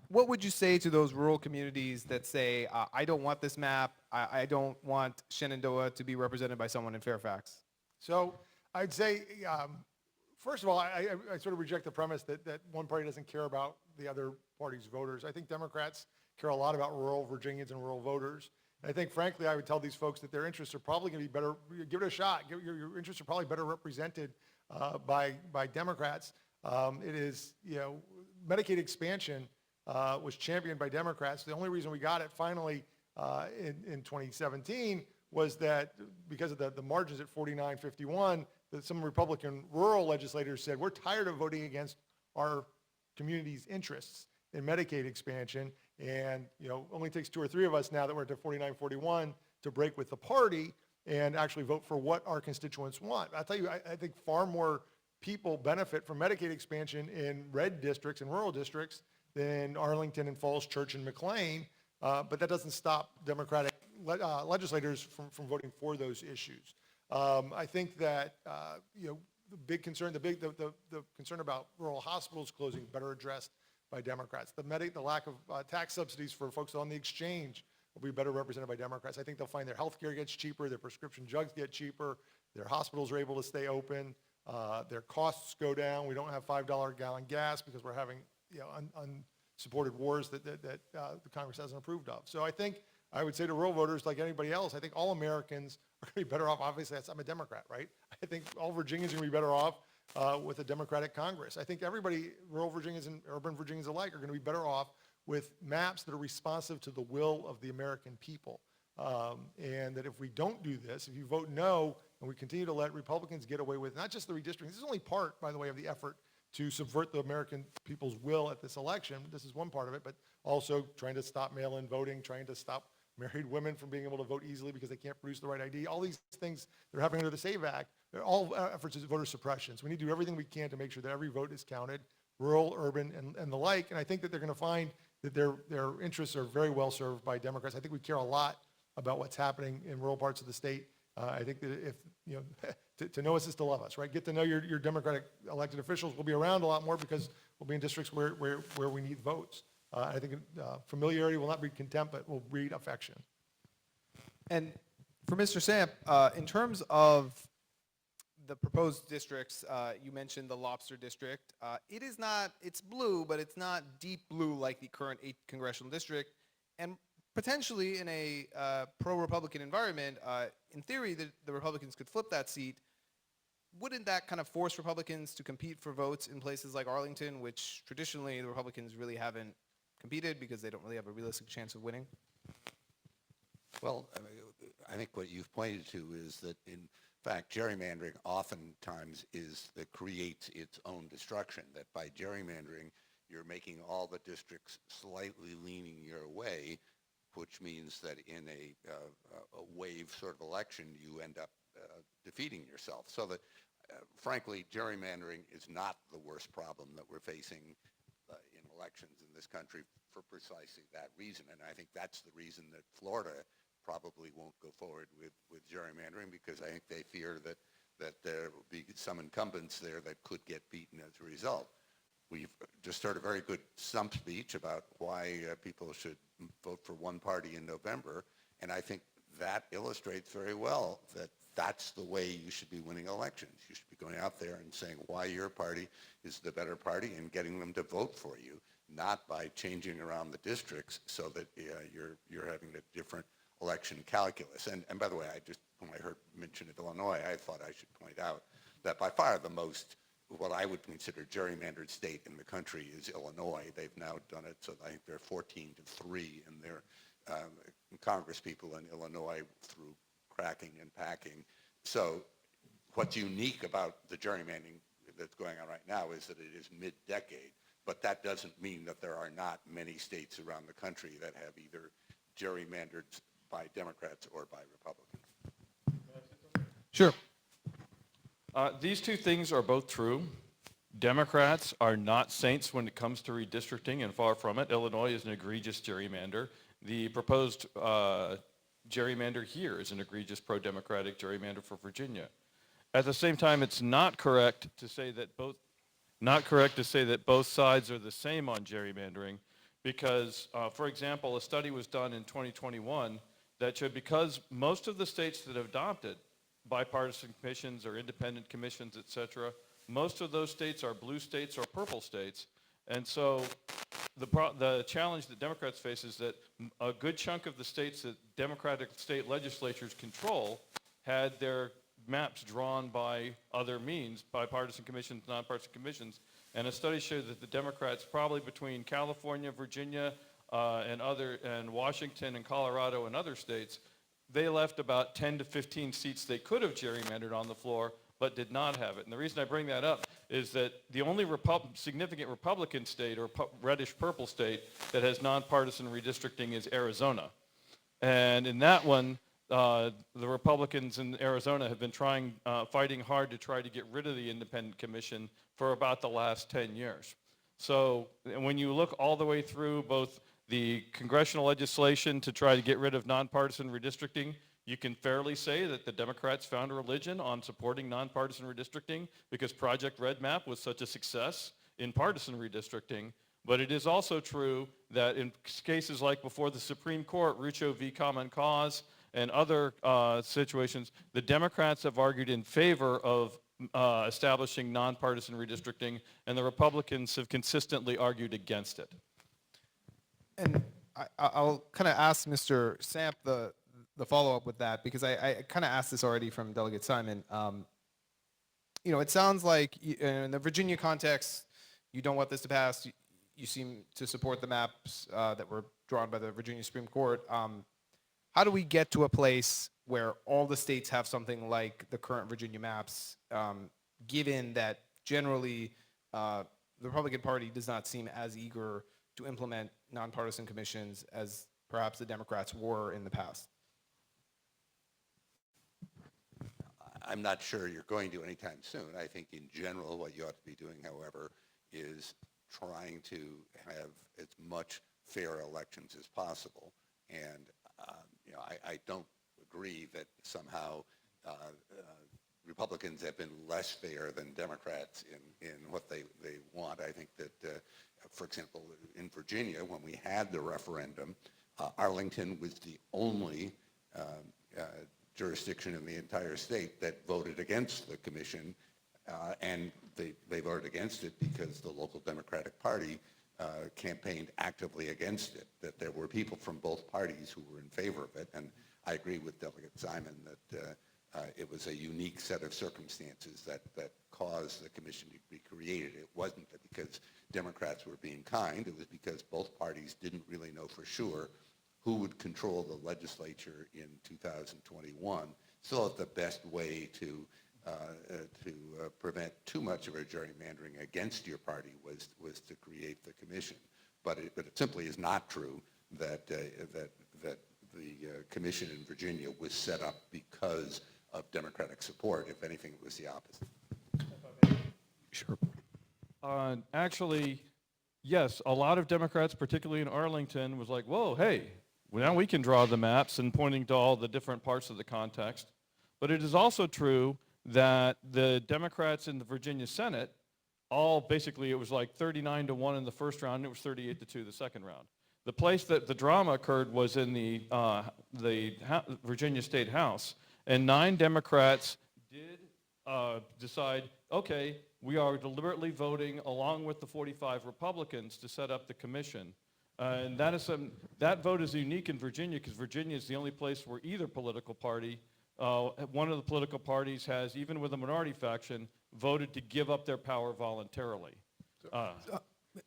What would you say to those rural communities that say, I don't want this map, I don't want Shenandoah to be represented by someone in Fairfax? So I'd say, first of all, I sort of reject the premise that one party doesn't care about the other party's voters. I think Democrats care a lot about rural Virginians and rural voters. And I think, frankly, I would tell these folks that their interests are probably going to be better, give it a shot. Your interests are probably better represented by Democrats. It is, Medicaid expansion was championed by Democrats. The only reason we got it finally in 2017 was that because of the margins at 49-51, that some Republican rural legislators said, we're tired of voting against our community's interests in Medicaid expansion. And, only takes 2 or 3 of us now that we're at 49-41 to break with the party and actually vote for what our constituents want. I'll tell you, I think far more people benefit from Medicaid expansion in red districts and rural districts than Arlington and Falls Church and McLean, but that doesn't stop Democratic legislators from voting for those issues. I think that the big concern, the concern about rural hospitals closing, better addressed by Democrats. The lack of tax subsidies for folks on the exchange will be better represented by Democrats. I think they'll find their health care gets cheaper, their prescription drugs get cheaper, their hospitals are able to stay open. Their costs go down. We don't have $5 a gallon gas because we're having unsupported wars that the Congress hasn't approved of. So I would say to rural voters, like anybody else, I think all Americans are going to be better off. Obviously, I'm a Democrat, right? I think all Virginians are going to be better off with a Democratic Congress. I think everybody, rural Virginians and urban Virginians alike, are going to be better off with maps that are responsive to the will of the American people. And that if we don't do this, if you vote no, and we continue to let Republicans get away with not just the redistricting, this is only part, by the way, of the effort to subvert the American people's will at this election. This is one part of it, but also trying to stop mail-in voting, trying to stop married women from being able to vote easily because they can't produce the right ID. All these things that are happening under the SAVE Act, they're all efforts at voter suppression. So we need to do everything we can to make sure that every vote is counted, rural, urban, and the like. And I think that they're going to find that their interests are very well served by Democrats. I think we care a lot about what's happening in rural parts of the state. I think that if, to know us is to love us, right? Get to know your Democratic elected officials. We'll be around a lot more because we'll be in districts where we need votes. I think familiarity will not breed contempt, but will breed affection. And for Mr. Samp, in terms of the proposed districts, you mentioned the Lobster District. It is not, it's blue, but it's not deep blue like the current 8th congressional district. And potentially in a pro-Republican environment, in theory, the Republicans could flip that seat. Wouldn't that kind of force Republicans to compete for votes in places like Arlington, which traditionally the Republicans really haven't competed because they don't really have a realistic chance of winning? Well, I think what you've pointed to is that, in fact, gerrymandering oftentimes creates its own destruction, that by gerrymandering, you're making all the districts slightly leaning your way, which means that in a wave sort of election, you end up defeating yourself. So that, frankly, gerrymandering is not the worst problem that we're facing in elections in this country for precisely that reason. And I think that's the reason that Florida probably won't go forward with gerrymandering, because I think they fear that there will be some incumbents there that could get beaten as a result. We've just heard a very good Samp speech about why people should vote for one party in November, and I think that illustrates very well that that's the way you should be winning elections. You should be going out there and saying why your party is the better party and getting them to vote for you, not by changing around the districts so that you're having a different election calculus. And by the way, when I heard mention of Illinois, I thought I should point out that by far the most, what I would consider gerrymandered state in the country is Illinois. They've now done it, so I think they're 14-3 in their Congress people in Illinois through cracking and packing. So what's unique about the gerrymandering that's going on right now is that it is mid-decade, but that doesn't mean that there are not many states around the country that have either gerrymandered by Democrats or by Republicans. Sure. These two things are both true. Democrats are not saints when it comes to redistricting, and far from it. Illinois is an egregious gerrymander. The proposed gerrymander here is an egregious pro-democratic gerrymander for Virginia. At the same time, it's not correct to say that both sides are the same on gerrymandering, because, for example, a study was done in 2021 that showed because most of the states that have adopted bipartisan commissions or independent commissions, et cetera, most of those states are blue states or purple states. And so the challenge that Democrats face is that a good chunk of the states that Democratic state legislatures control had their maps drawn by other means, bipartisan commissions, nonpartisan commissions. And a study showed that the Democrats, probably between California, Virginia, and Washington and Colorado and other states, they left about 10 to 15 seats they could have gerrymandered on the floor, but did not have it. And the reason I bring that up is that the only significant Republican state or reddish-purple state that has nonpartisan redistricting is Arizona. And in that one, the Republicans in Arizona have been fighting hard to try to get rid of the independent commission for about the last 10 years. So when you look all the way through both the congressional legislation to try to get rid of nonpartisan redistricting, you can fairly say that the Democrats found a religion on supporting nonpartisan redistricting because Project Red Map was such a success in partisan redistricting. But it is also true that in cases like before the Supreme Court, Rucho v. Common Cause, and other situations, the Democrats have argued in favor of establishing nonpartisan redistricting, and the Republicans have consistently argued against it. And I'll kind of ask Mr. Samp the follow-up with that, because I kind of asked this already from Delegate Simon. You know, it sounds like in the Virginia context, you don't want this to pass. You seem to support the maps that were drawn by the Virginia Supreme Court. How do we get to a place where all the states have something like the current Virginia maps, given that generally the Republican Party does not seem as eager to implement nonpartisan commissions as perhaps the Democrats were in the past? I'm not sure you're going to anytime soon. I think in general what you ought to be doing, however, is trying to have as much fair elections as possible. And you know, I don't agree that somehow Republicans have been less fair than Democrats in what they want. I think that, for example, in Virginia, when we had the referendum, Arlington was the only jurisdiction in the entire state that voted against the commission, and they voted against it because the local Democratic Party campaigned actively against it, that there were people from both parties who were in favor of it. And I agree with Delegate Simon that it was a unique set of circumstances that caused the commission to be created. It wasn't because Democrats were being kind. It was because both parties didn't really know for sure who would control the legislature in 2021. So the best way to prevent too much of a gerrymandering against your party was to create the commission. But it simply is not true that the commission in Virginia was set up because of Democratic support. If anything, it was the opposite. Sure. Actually, yes, a lot of Democrats, particularly in Arlington, was like, whoa, hey, well, now we can draw the maps, and pointing to all the different parts of the context. But it is also true that the Democrats in the Virginia Senate, all basically, it was like 39-1 in the first round, and it was 38-2 the second round. The place that the drama occurred was in the Virginia State House, and 9 Democrats did decide, okay, we are deliberately voting along with the 45 Republicans to set up the commission. And that vote is unique in Virginia because Virginia is the only place where either political party, one of the political parties has, even with a minority faction, voted to give up their power voluntarily.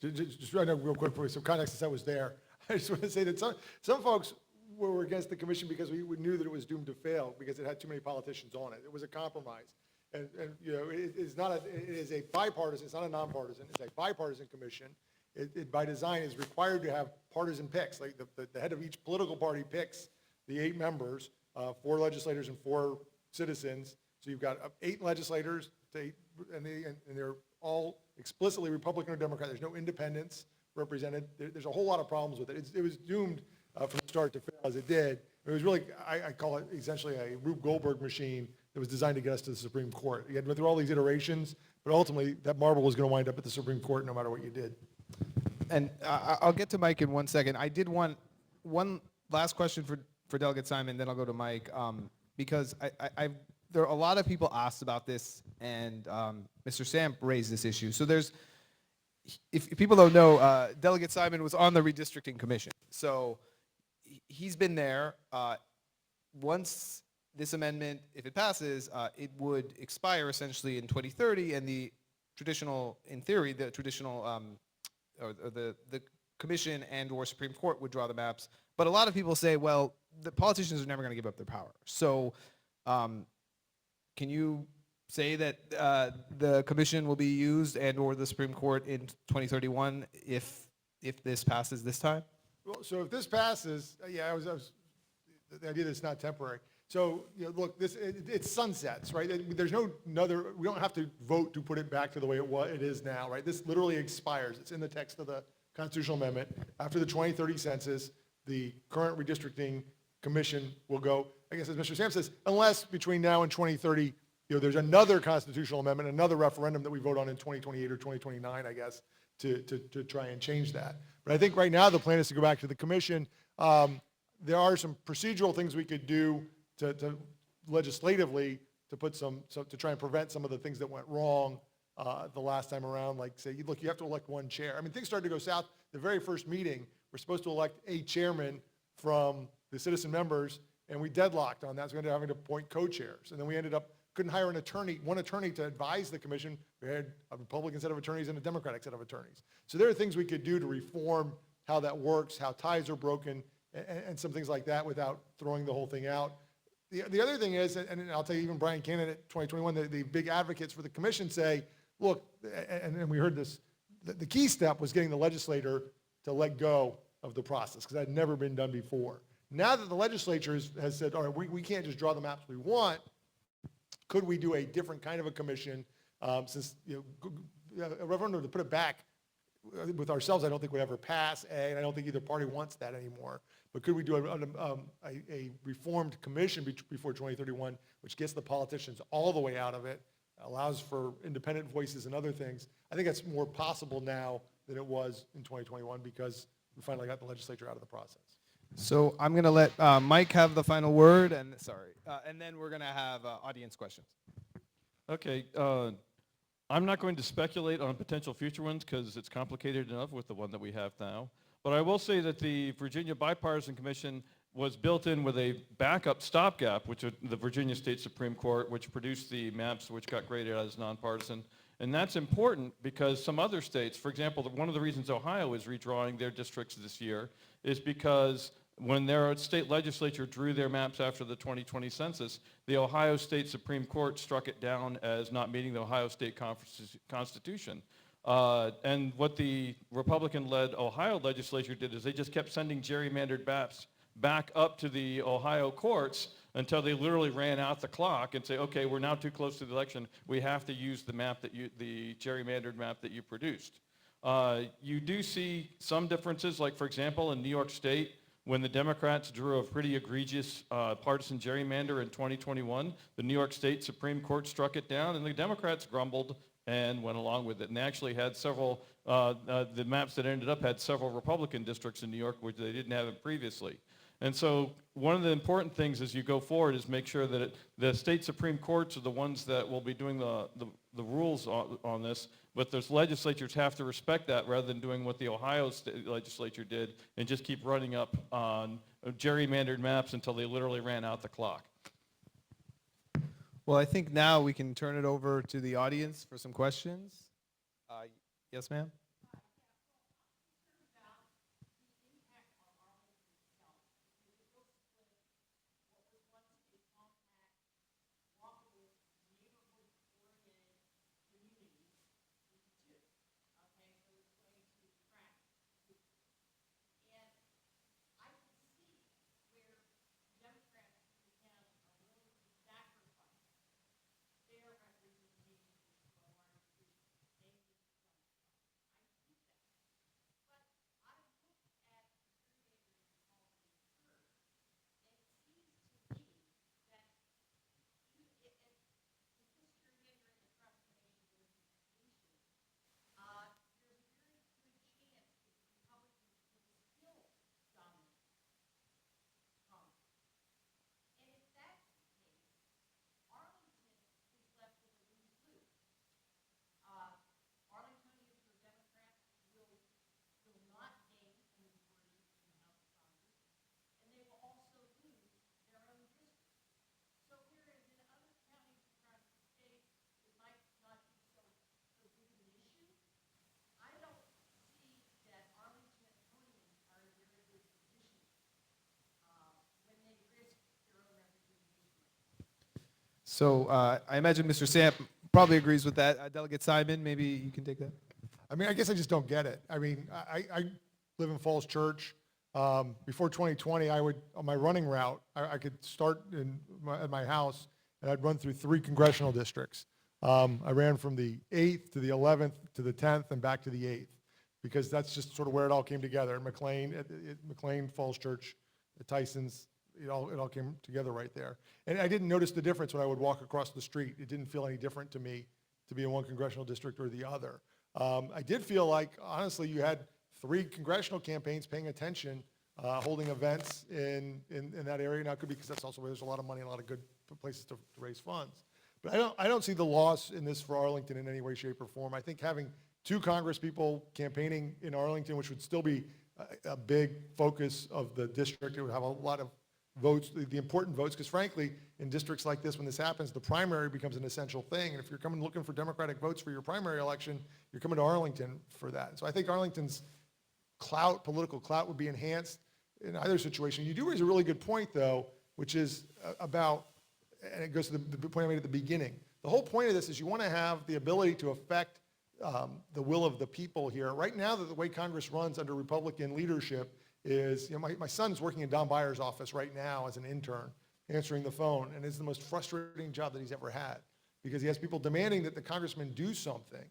Just right now, real quick, for some context, since I was there, I just want to say that some folks were against the commission because we knew that it was doomed to fail because it had too many politicians on it. It was a compromise. And you know, it is a bipartisan, it's not a nonpartisan, it's a bipartisan commission. It by design is required to have partisan picks. Like the head of each political party picks the 8 members, 4 legislators and 4 citizens. So you've got 8 legislators, and they're all explicitly Republican or Democrat. There's no independents represented. There's a whole lot of problems with it. It was doomed from start to fail as it did. It was really, I call it essentially a Rube Goldberg machine that was designed to get us to the Supreme Court. You had to go through all these iterations, but ultimately that marble was going to wind up at the Supreme Court no matter what you did. And I'll get to Mike in one second. I did want one last question for Delegate Simon, then I'll go to Mike, because there are a lot of people asked about this, and Mr. Samp raised this issue. So if people don't know, Delegate Simon was on the Redistricting Commission. So he's been there. Once this amendment, if it passes, it would expire essentially in 2030, and the traditional, in theory, the traditional, or the commission and or Supreme Court would draw the maps. But a lot of people say, well, the politicians are never going to give up their power. So can you say that the commission will be used and or the Supreme Court in 2031 if this passes this time? Well, so if this passes, yeah, the idea that it's not temporary. So, you know, look, it's sunsets, right? There's we don't have to vote to put it back to the way it is now, right? This literally expires. It's in the text of the constitutional amendment. After the 2030 census, the current redistricting commission will go, I guess as Mr. Sam says, unless between now and 2030, you know, there's another constitutional amendment, another referendum that we vote on in 2028 or 2029, I guess, to try and change that. But I think right now the plan is to go back to the commission. There are some procedural things we could do to legislatively to put to try and prevent some of the things that went wrong the last time around, like say, look, you have to elect one chair. I mean, things started to go south. The very first meeting, we're supposed to elect a chairman from the citizen members, and we deadlocked on that, so we ended up having to appoint co-chairs. And then we ended up, couldn't hire one attorney to advise the commission. We had a Republican set of attorneys and a Democratic set of attorneys. So there are things we could do to reform how that works, how ties are broken, and some things like that without throwing the whole thing out. The other thing is, and I'll tell you, even Brian Cannon at 2021, the big advocates for the commission say, look, and we heard this, the key step was getting the legislator to let go of the process, because that had never been done before. Now that the legislature has said, all right, we can't just draw the maps we want, could we do a different kind of a commission? Since a referendum, to put it back, with ourselves, I don't think would ever pass, and I don't think either party wants that anymore. But could we do a reformed commission before 2031, which gets the politicians all the way out of it, allows for independent voices and other things? I think that's more possible now than it was in 2021, because we finally got the legislature out of the process. So I'm going to let Mike have the final word, and then we're going to have audience questions. Okay, I'm not going to speculate on potential future ones because it's complicated enough with the one that we have now. But I will say that the Virginia Bipartisan Commission was built in with a backup stopgap, which is the Virginia State Supreme Court, which produced the maps which got graded as nonpartisan. And that's important because some other states, for example, one of the reasons Ohio is redrawing their districts this year is because when their state legislature drew their maps after the 2020 census, the Ohio State Supreme Court struck it down as not meeting the Ohio State Constitution. And what the Republican-led Ohio legislature did is they just kept sending gerrymandered maps back up to the Ohio courts until they literally ran out the clock and say, okay, we're now too close to the election. We have to use the map the gerrymandered map that you produced. You do see some differences, like for example, in New York State, when the Democrats drew a pretty egregious partisan gerrymander in 2021, the New York State Supreme Court struck it down, and the Democrats grumbled and went along with it. And they actually had several, the maps that ended up had several Republican districts in New York, which they didn't have it previously. And so one of the important things as you go forward is make sure that the state Supreme Courts are the ones that will be doing the rules on this, but those legislatures have to respect that rather than doing what the Ohio state legislature did and just keep running up on gerrymandered maps until they literally ran out the clock. Well, I think now we can turn it over to the audience for some questions. Yes, ma'am? So I imagine Mr. Samp probably agrees with that. Delegate Simon, maybe you can take that. I mean, I guess I just don't get it. I mean, I live in Falls Church. Before 2020, I would, on my running route, I could start at my house, and I'd run through 3 congressional districts. I ran from the 8th to the 11th to the 10th and back to the 8th, because that's just sort of where it all came together. In McLean, Falls Church, at Tyson's, it all came together right there. And I didn't notice the difference when I would walk across the street. It didn't feel any different to me to be in one congressional district or the other. I did feel like, honestly, you had 3 congressional campaigns paying attention, holding events in that area. Now, it could be because that's also where there's a lot of money and a lot of good places to raise funds. But I don't see the loss in this for Arlington in any way, shape, or form. I think having 2 Congress people campaigning in Arlington, which would still be a big focus of the district, it would have a lot of votes, the important votes, because frankly, in districts like this, when this happens, the primary becomes an essential thing. And if you're coming looking for Democratic votes for your primary election, you're coming to Arlington for that. So I think Arlington's clout, political clout, would be enhanced in either situation. You do raise a really good point, though, which is about, and it goes to the point I made at the beginning. The whole point of this is you want to have the ability to affect the will of the people here. Right now, the way Congress runs under Republican leadership is, my son's working in Don Byer's office right now as an intern, answering the phone, and it's the most frustrating job that he's ever had, because he has people demanding that the congressman do something,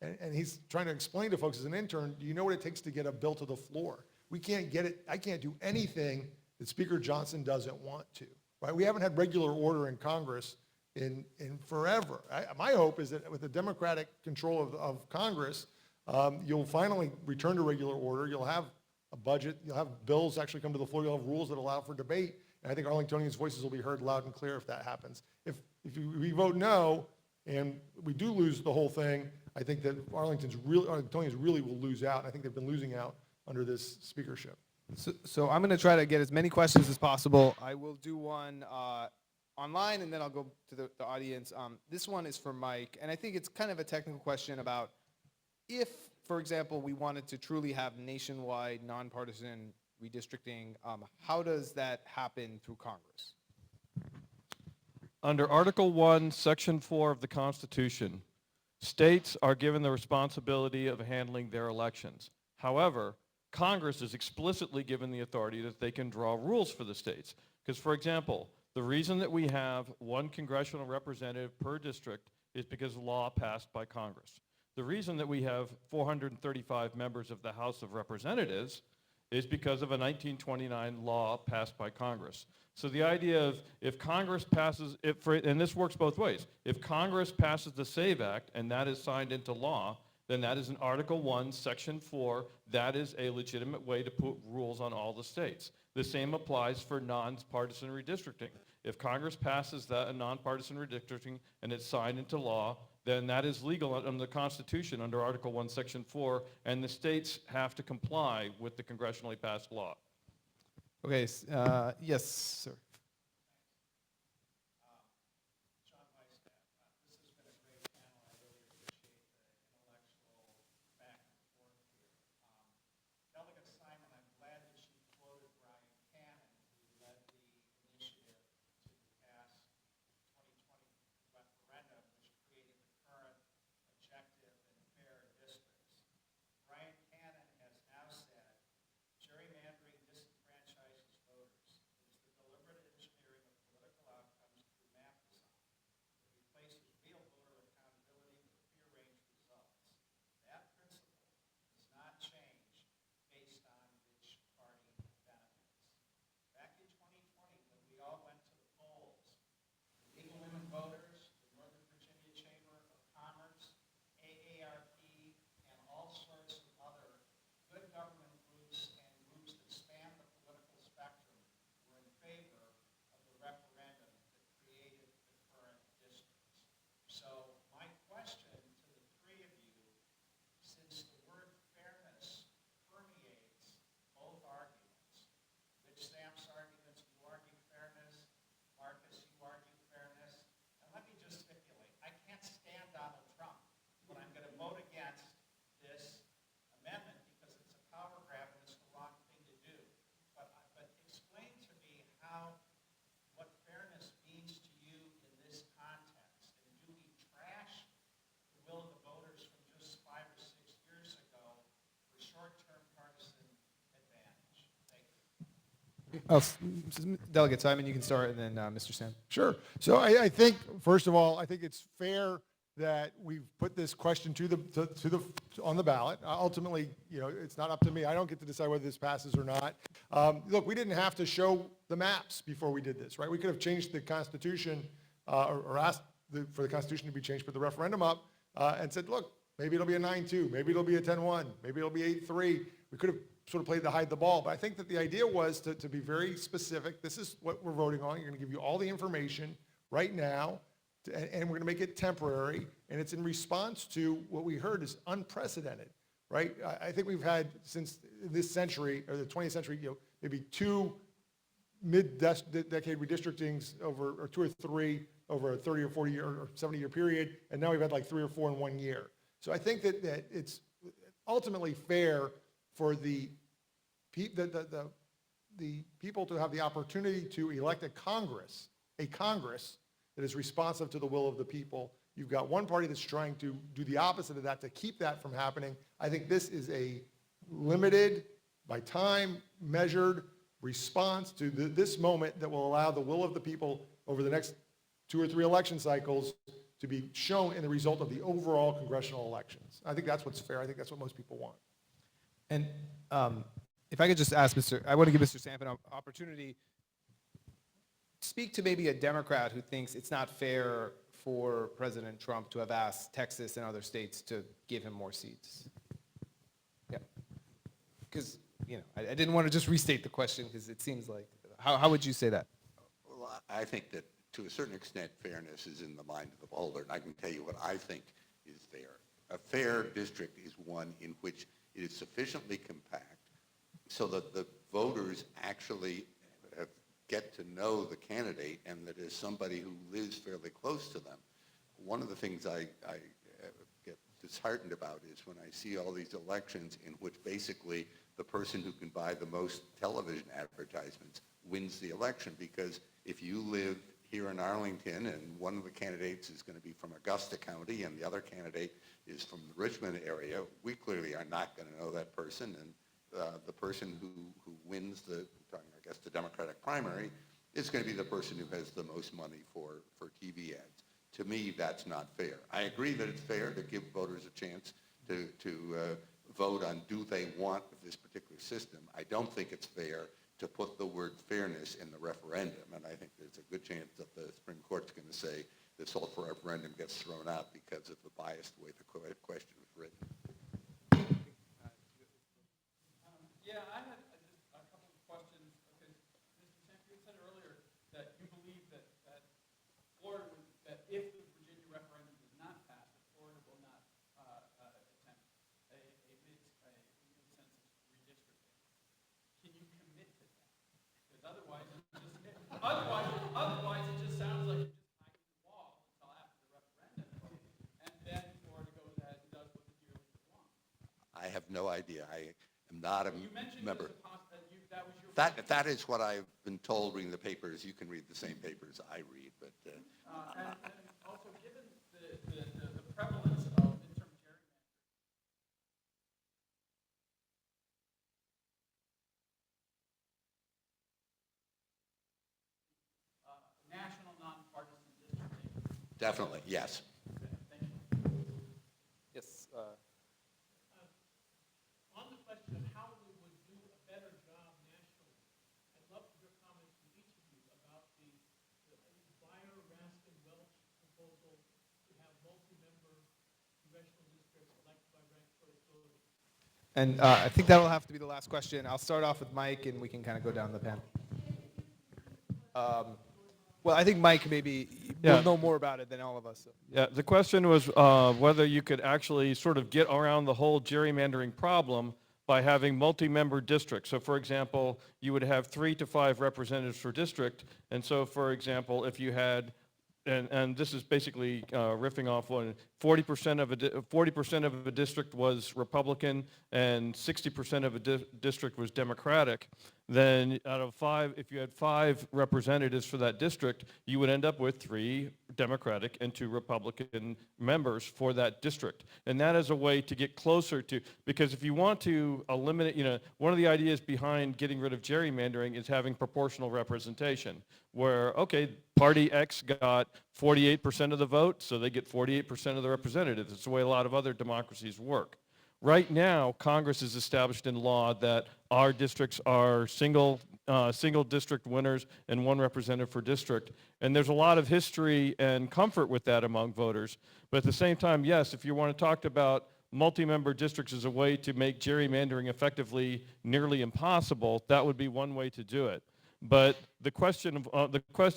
and he's trying to explain to folks as an intern, do you know what it takes to get a bill to the floor? We can't get it. I can't do anything that Speaker Johnson doesn't want to, right? We haven't had regular order in Congress in forever. My hope is that with the Democratic control of Congress, you'll finally return to regular order. You'll have a budget. You'll have bills actually come to the floor. You'll have rules that allow for debate. And I think Arlingtonians' voices will be heard loud and clear if that happens. If we vote no and we do lose the whole thing, I think that Arlingtonians really will lose out. And I think they've been losing out under this speakership. So I'm going to try to get as many questions as possible. I will do one online, and then I'll go to the audience. This one is for Mike, and I think it's kind of a technical question about if, for example, we wanted to truly have nationwide, nonpartisan redistricting, how does that happen through Congress? Under Article 1, Section 4 of the Constitution, states are given the responsibility of handling their elections. However, Congress is explicitly given the authority that they can draw rules for the states. Because, for example, the reason that we have 1 congressional representative per district is because of law passed by Congress. The reason that we have 435 members of the House of Representatives is because of a 1929 law passed by Congress. So the idea of if Congress passes, and this works both ways, if Congress passes the SAVE Act and that is signed into law, then that is in Article 1, Section 4. That is a legitimate way to put rules on all the states. The same applies for nonpartisan redistricting. If Congress passes that, a nonpartisan redistricting, and it's signed into law, then that is legal under the Constitution under Article 1, Section 4, and the states have to comply with the congressionally passed law. Okay, yes, sir. Delegate Simon, you can start, and then Mr. Sam. Sure. So I think, first of all, I think it's fair that we've put this question on the ballot. Ultimately, it's not up to me. I don't get to decide whether this passes or not. Look, we didn't have to show the maps before we did this, right? We could have changed the Constitution or asked for the Constitution to be changed, put the referendum up, and said, look, maybe it'll be a 9-2, maybe it'll be a 10-1, maybe it'll be 8-3. We could have sort of played the hide the ball, but I think that the idea was to be very specific. This is what we're voting on. You're going to give you all the information right now. and we're going to make it temporary, and it's in response to what we heard is unprecedented, right? I think we've had since this century, or the 20th century, maybe 2 mid-decade redistrictings over, or 2 or 3 over a 30 or 40 year or 70-year period, and now we've had like 3 or 4 in 1 year. So I think that it's ultimately fair for the people to have the opportunity to elect a Congress that is responsive to the will of the people. You've got one party that's trying to do the opposite of that to keep that from happening. I think this is a limited, by time, measured response to this moment that will allow the will of the people over the next 2 or 3 election cycles to be shown in the result of the overall congressional elections. I think that's what's fair. I think that's what most people want. And if I could just ask I want to give Mr. Samp an opportunity. Speak to maybe a Democrat who thinks it's not fair for President Trump to have asked Texas and other states to give him more seats. Yeah. Because, I didn't want to just restate the question because it seems like, how would you say that? Well, I think that to a certain extent, fairness is in the mind of the beholder, and I can tell you what I think is fair. A fair district is one in which it is sufficiently compact so that the voters actually get to know the candidate and that is somebody who lives fairly close to them. One of the things I get disheartened about is when I see all these elections in which basically the person who can buy the most television advertisements wins the election, because if you live here in Arlington and one of the candidates is going to be from Augusta County and the other candidate is from the Richmond area, we clearly are not going to know that person, and the person who wins the Democratic primary is going to be the person who has the most money for TV ads. To me, that's not fair. I agree that it's fair to give voters a chance to vote on do they want this particular system. I don't think it's fair to put the word fairness in the referendum, and I think there's a good chance that the Supreme Court's going to say this whole referendum gets thrown out because of the biased way the question was written. Yeah, I had just a couple of questions, because Mr. Samp, you said earlier that you believe that Florida would, that if the Virginia referendum does not pass, that Florida will not attempt a mid-census redistricting. Can you commit to that? Because otherwise it just sounds like you're just hiding the wall until after the referendum, and then Florida goes ahead and does what the dearlings want. I have no idea. I am not a member. That was your That is what I've been told reading the papers. You can read the same papers I read, but and also, given the prevalence of midterm gerrymandering, national nonpartisan districting. definitely, yes. Thank you. Yes. On the question of how we would do a better job nationally, I'd love to hear comments from each of you about the Breyer-Raskin-Welch proposal to have multi-member congressional districts elected by ranked choice voting. And I think that'll have to be the last question. I'll start off with Mike, and we can kind of go down the panel. Well, I think Mike maybe will know more about it than all of us. So. Yeah, the question was whether you could actually sort of get around the whole gerrymandering problem by having multi-member districts. So for example, you would have 3 to 5 representatives per district. And so for example, if you had, and this is basically riffing off one, 40% of a district was Republican and 60% of a district was Democratic, then out of 5, if you had 5 representatives for that district, you would end up with 3 Democratic and 2 Republican members for that district. And that is a way to get closer to, because if you want to eliminate, one of the ideas behind getting rid of gerrymandering is having proportional representation, where, okay, party X got 48% of the vote, so they get 48% of the representatives. It's the way a lot of other democracies work. Right now, Congress has established in law that our districts are single district winners and 1 representative per district. And there's a lot of history and comfort with that among voters. But at the same time, yes, if you want to talk about multi-member districts as a way to make gerrymandering effectively nearly impossible, that would be one way to do it. But the question,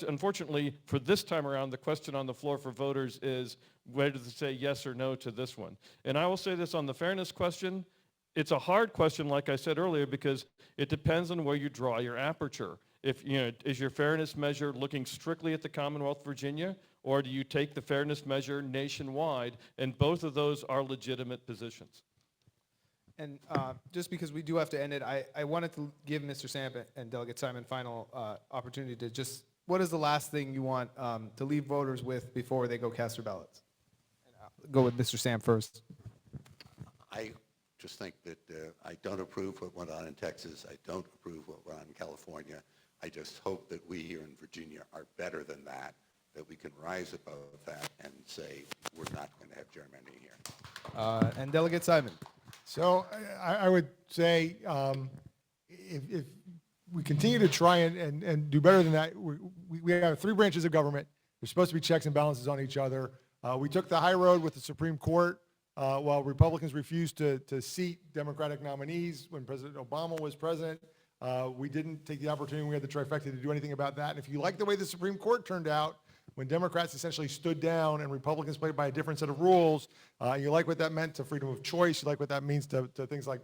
unfortunately, for this time around, the question on the floor for voters is whether to say yes or no to this one. And I will say this on the fairness question, it's a hard question, like I said earlier, because it depends on where you draw your aperture. If, is your fairness measure looking strictly at the Commonwealth of Virginia, or do you take the fairness measure nationwide? And both of those are legitimate positions. And just because we do have to end it, I wanted to give Mr. Samp and Delegate Simon final opportunity to just, what is the last thing you want to leave voters with before they go cast their ballots? And I'll go with Mr. Samp first. I just think that I don't approve what went on in Texas. I don't approve what went on in California. I just hope that we here in Virginia are better than that we can rise above that and say we're not going to have gerrymandering here. And Delegate Simon. So I would say if we continue to try and do better than that, we have 3 branches of government. There's supposed to be checks and balances on each other. We took the high road with the Supreme Court while Republicans refused to seat Democratic nominees when President Obama was president. We didn't take the opportunity, we had the trifecta, to do anything about that. And if you like the way the Supreme Court turned out, when Democrats essentially stood down and Republicans played by a different set of rules, you like what that meant to freedom of choice, you like what that means to things like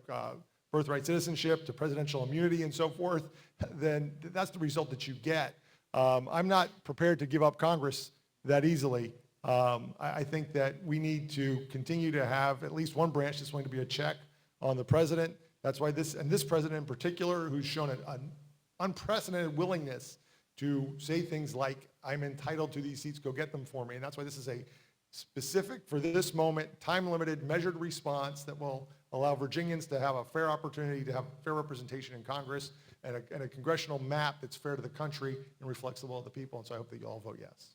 birthright citizenship, to presidential immunity and so forth, then that's the result that you get. I'm not prepared to give up Congress that easily. I think that we need to continue to have at least one branch that's going to be a check on the president. That's why this president in particular, who's shown an unprecedented willingness to say things like, I'm entitled to these seats, go get them for me. And that's why this is a specific, for this moment, time-limited, measured response that will allow Virginians to have a fair opportunity to have fair representation in Congress and a congressional map that's fair to the country and reflects the will of the people. And so I hope that you all vote yes.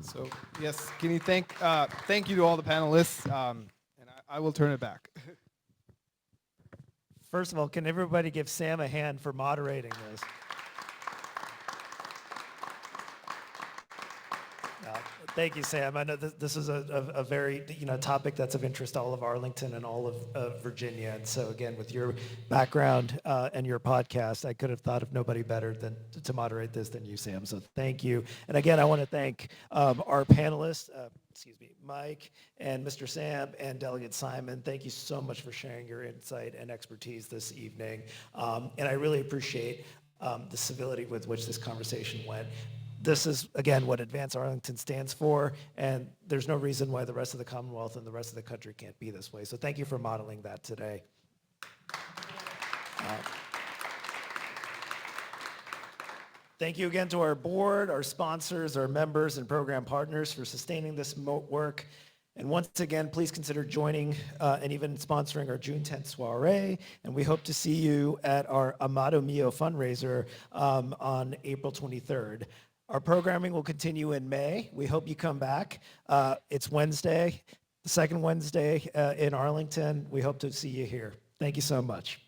So, yes, can you thank you to all the panelists, and I will turn it back. First of all, can everybody give Sam a hand for moderating this? Thank you, Sam. I know this is a very topic that's of interest to all of Arlington and all of Virginia. And so again, with your background and your podcast, I could have thought of nobody better than to moderate this than you, Sam. So thank you. And again, I want to thank our panelists, Mike and Mr. Sam and Delegate Simon. Thank you so much for sharing your insight and expertise this evening. And I really appreciate the civility with which this conversation went. This is, again, what Advance Arlington stands for, and there's no reason why the rest of the Commonwealth and the rest of the country can't be this way. So thank you for modeling that today. Thank you again to our board, our sponsors, our members, and program partners for sustaining this work. And once again, please consider joining and even sponsoring our June 10th soiree. And we hope to see you at our Amado Mio fundraiser on April 23rd. Our programming will continue in May. We hope you come back. It's Wednesday, the second Wednesday in Arlington. We hope to see you here. Thank you so much.